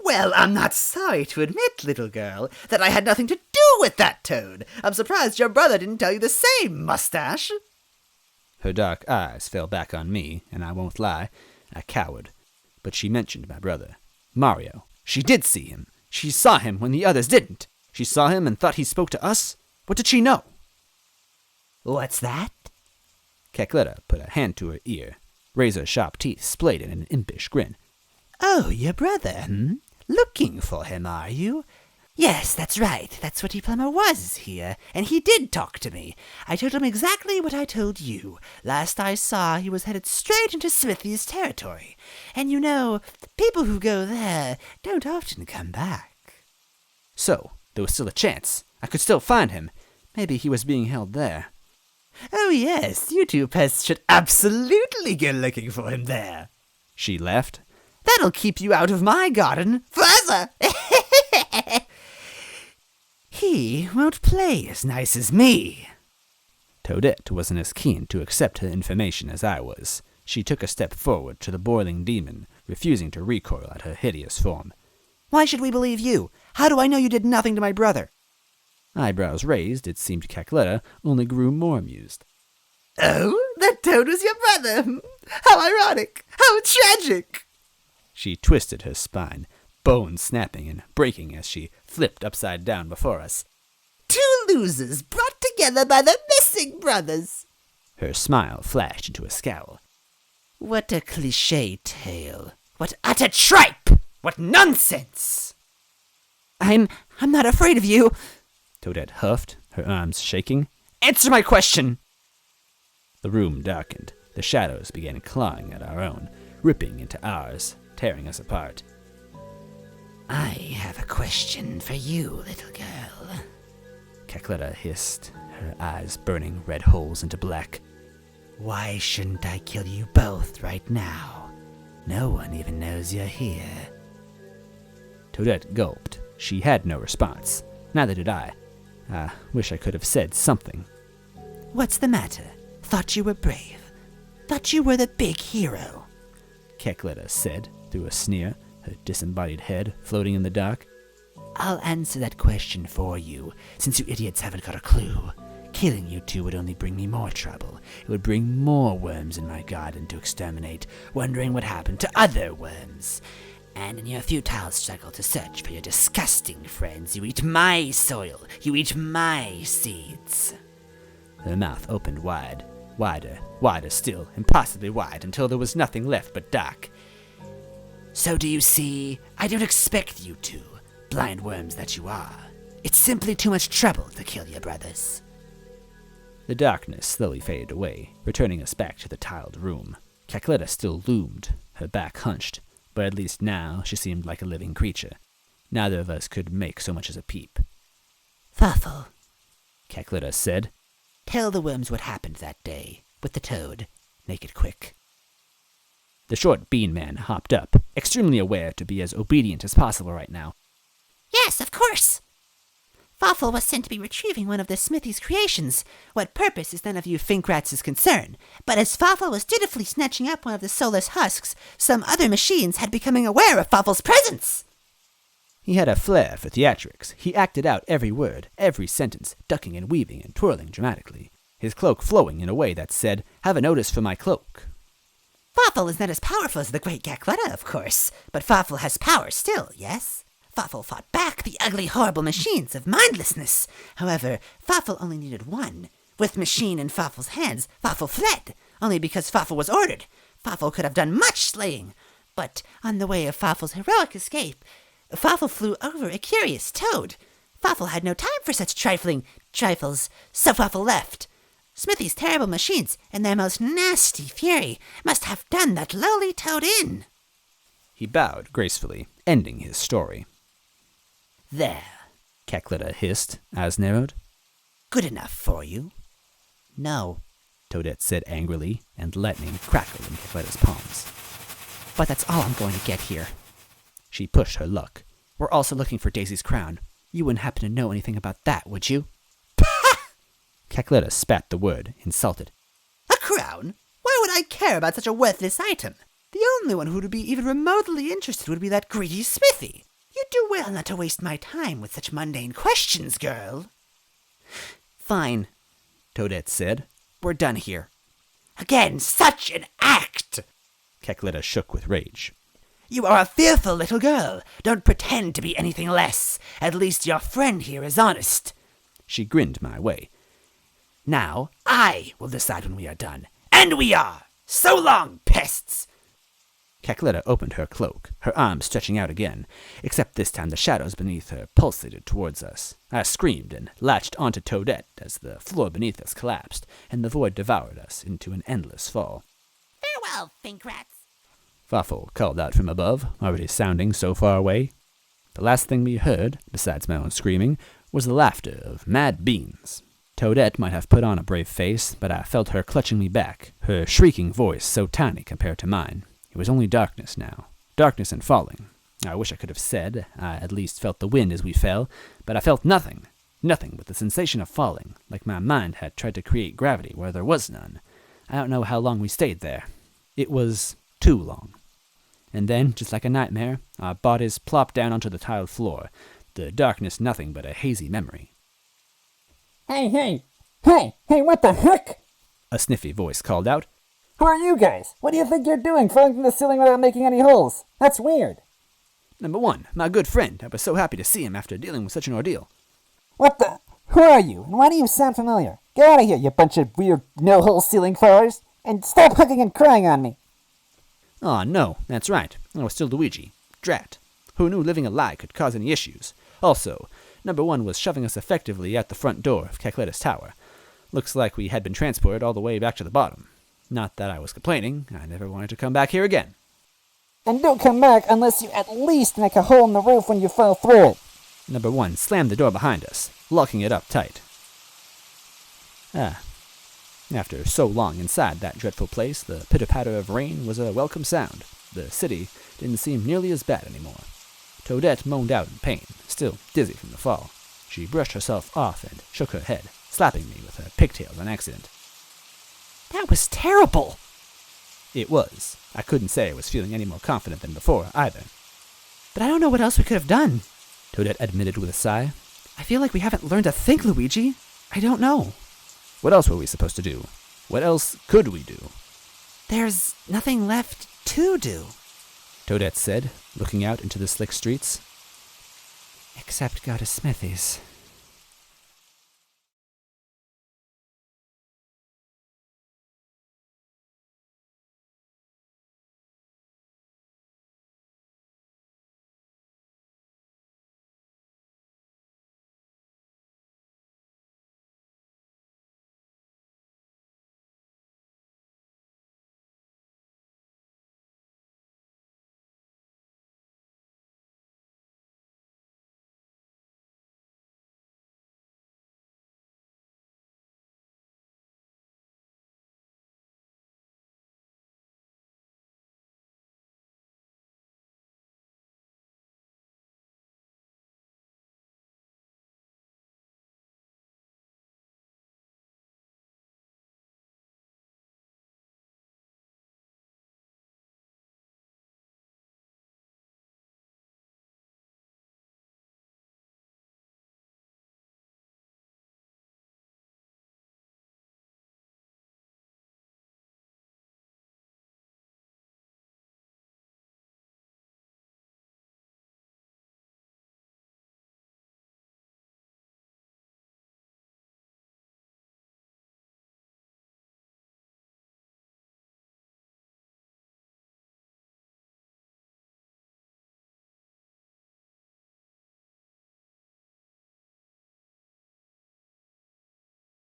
Well, I'm not sorry to admit, little girl, that I had nothing to do with that toad. I'm surprised your brother didn't tell you the same, Mustache. Her dark eyes fell back on me, and I won't lie, I cowered. But she mentioned my brother, Mario. She did see him. She saw him when the others didn't. She saw him and thought he spoke to us. What did she know? What's that? Cackletta put a hand to her ear. Razor-sharp teeth splayed in an impish grin. Oh, your brother, Looking for him, are you? Yes, that's right. That Sweaty Plumber was here, and he did talk to me. I told him exactly what I told you. Last I saw, he was headed straight into Smithy's territory. And you know, people who go there don't often come back. So, there was still a chance. I could still find him. Maybe he was being held there. Oh yes, you two pests should absolutely go looking for him there. She laughed. That'll keep you out of my garden forever. He won't play as nice as me. Toadette wasn't as keen to accept her information as I was. She took a step forward to the boiling demon, refusing to recoil at her hideous form. Why should we believe you? How do I know you did nothing to my brother? Eyebrows raised, it seemed Cackletta only grew more amused. Oh, that toad was your brother. How ironic. How tragic. She twisted her spine, bones snapping and breaking as she flipped upside down before us. Two losers brought together by the missing brothers. Her smile flashed into a scowl. What a cliché tale. What utter tripe. What nonsense. I'm not afraid of you. Toadette huffed, her arms shaking. Answer my question. The room darkened. The shadows began clawing at our own, ripping into ours, tearing us apart. I have a question for you, little girl. Cackletta hissed, her eyes burning red holes into black. Why shouldn't I kill you both right now? No one even knows you're here. Toadette gulped. She had no response. Neither did I. I wish I could have said something. What's the matter? Thought you were brave. Thought you were the big hero. Cackletta said, through a sneer, her disembodied head floating in the dark. I'll answer that question for you, since you idiots haven't got a clue. Killing you two would only bring me more trouble. It would bring more worms in my garden to exterminate, wondering what happened to other worms. And in your futile struggle to search for your disgusting friends, you eat my soil, you eat my seeds. Her mouth opened wide, wider still, impossibly wide, until there was nothing left but dark. So do you see, I don't expect you to, blind worms that you are. It's simply too much trouble to kill your brothers. The darkness slowly faded away, returning us back to the tiled room. Cackletta still loomed, her back hunched, but at least now she seemed like a living creature. Neither of us could make so much as a peep. Farfel, Cackletta said. Tell the worms what happened that day, with the toad. Make it quick. The short bean man hopped up, extremely aware to be as obedient as possible right now. Yes, of course. Farfel was sent to be retrieving one of the smithy's creations. What purpose is none of you Finkrats' concern. But as Farfel was dutifully snatching up one of the soulless husks, some other machines had becoming aware of Farfel's presence. He had a flair for theatrics. He acted out every word, every sentence, ducking and weaving and twirling dramatically, his cloak flowing in a way that said, "Have a notice for my cloak." Farfel is not as powerful as the great Cackletta, of course, but Farfel has power still, yes? Farfel fought back the ugly, horrible machines of mindlessness. However, Farfel only needed one. With machine in Farfel's hands, Farfel fled, only because Farfel was ordered. Farfel could have done much slaying, but on the way of Farfel's heroic escape, Farfel flew over a curious toad. Farfel had no time for such trifles, so Farfel left. Smithy's terrible machines, in their most nasty fury, must have done that lowly toad in. He bowed gracefully, ending his story. There. Cackletta hissed, eyes narrowed. Good enough for you? No, Toadette said angrily, and lightning crackled in Cackletta's palms. But that's all I'm going to get here. She pushed her luck. We're also looking for Daisy's crown. You wouldn't happen to know anything about that, would you? Cackletta spat the word, insulted. A crown? Why would I care about such a worthless item? The only one who would be even remotely interested would be that greedy Smithy. You do well not to waste my time with such mundane questions, girl. Fine, Toadette said. We're done here. Again, such an act! Cackletta shook with rage. You are a fearful little girl. Don't pretend to be anything less. At least your friend here is honest. She grinned my way. Now, I will decide when we are done. And we are! So long, pests! Cackletta opened her cloak, her arms stretching out again, except this time the shadows beneath her pulsated towards us. I screamed and latched onto Toadette as the floor beneath us collapsed, and the void devoured us into an endless fall. Farewell, Finkrats. Farfel called out from above, already sounding so far away. The last thing we heard, besides my own screaming, was the laughter of mad beans. Toadette might have put on a brave face, but I felt her clutching me back, her shrieking voice so tiny compared to mine. It was only darkness now. Darkness and falling. I wish I could have said I at least felt the wind as we fell, but I felt nothing. Nothing but the sensation of falling, like my mind had tried to create gravity where there was none. I don't know how long we stayed there. It was too long. And then, just like a nightmare, our bodies plopped down onto the tiled floor, the darkness nothing but a hazy memory. Hey, what the heck? A sniffy voice called out. Who are you guys? What do you think you're doing, falling from the ceiling without making any holes? That's weird. Number one, my good friend. I was so happy to see him after dealing with such an ordeal. What the? Who are you? And why do you sound familiar? Get out of here, you bunch of weird no-hole ceiling fallers. And stop hugging and crying on me. Aw, no, that's right. I was still Luigi. Drat. Who knew living a lie could cause any issues? Also, number one was shoving us effectively at the front door of Cackletta's tower. Looks like we had been transported all the way back to the bottom. Not that I was complaining. I never wanted to come back here again. And don't come back unless you at least make a hole in the roof when you fall through it. Number one slammed the door behind us, locking it up tight. After so long inside that dreadful place, the pitter-patter of rain was a welcome sound. The city didn't seem nearly as bad anymore. Toadette moaned out in pain, still dizzy from the fall. She brushed herself off and shook her head, slapping me with her pigtails on accident. That was terrible! It was. I couldn't say I was feeling any more confident than before, either. But I don't know what else we could have done, Toadette admitted with a sigh. I feel like we haven't learned to think, Luigi. I don't know. What else were we supposed to do? What else could we do? There's nothing left to do. Toadette said, looking out into the slick streets. Except go to Smithy's.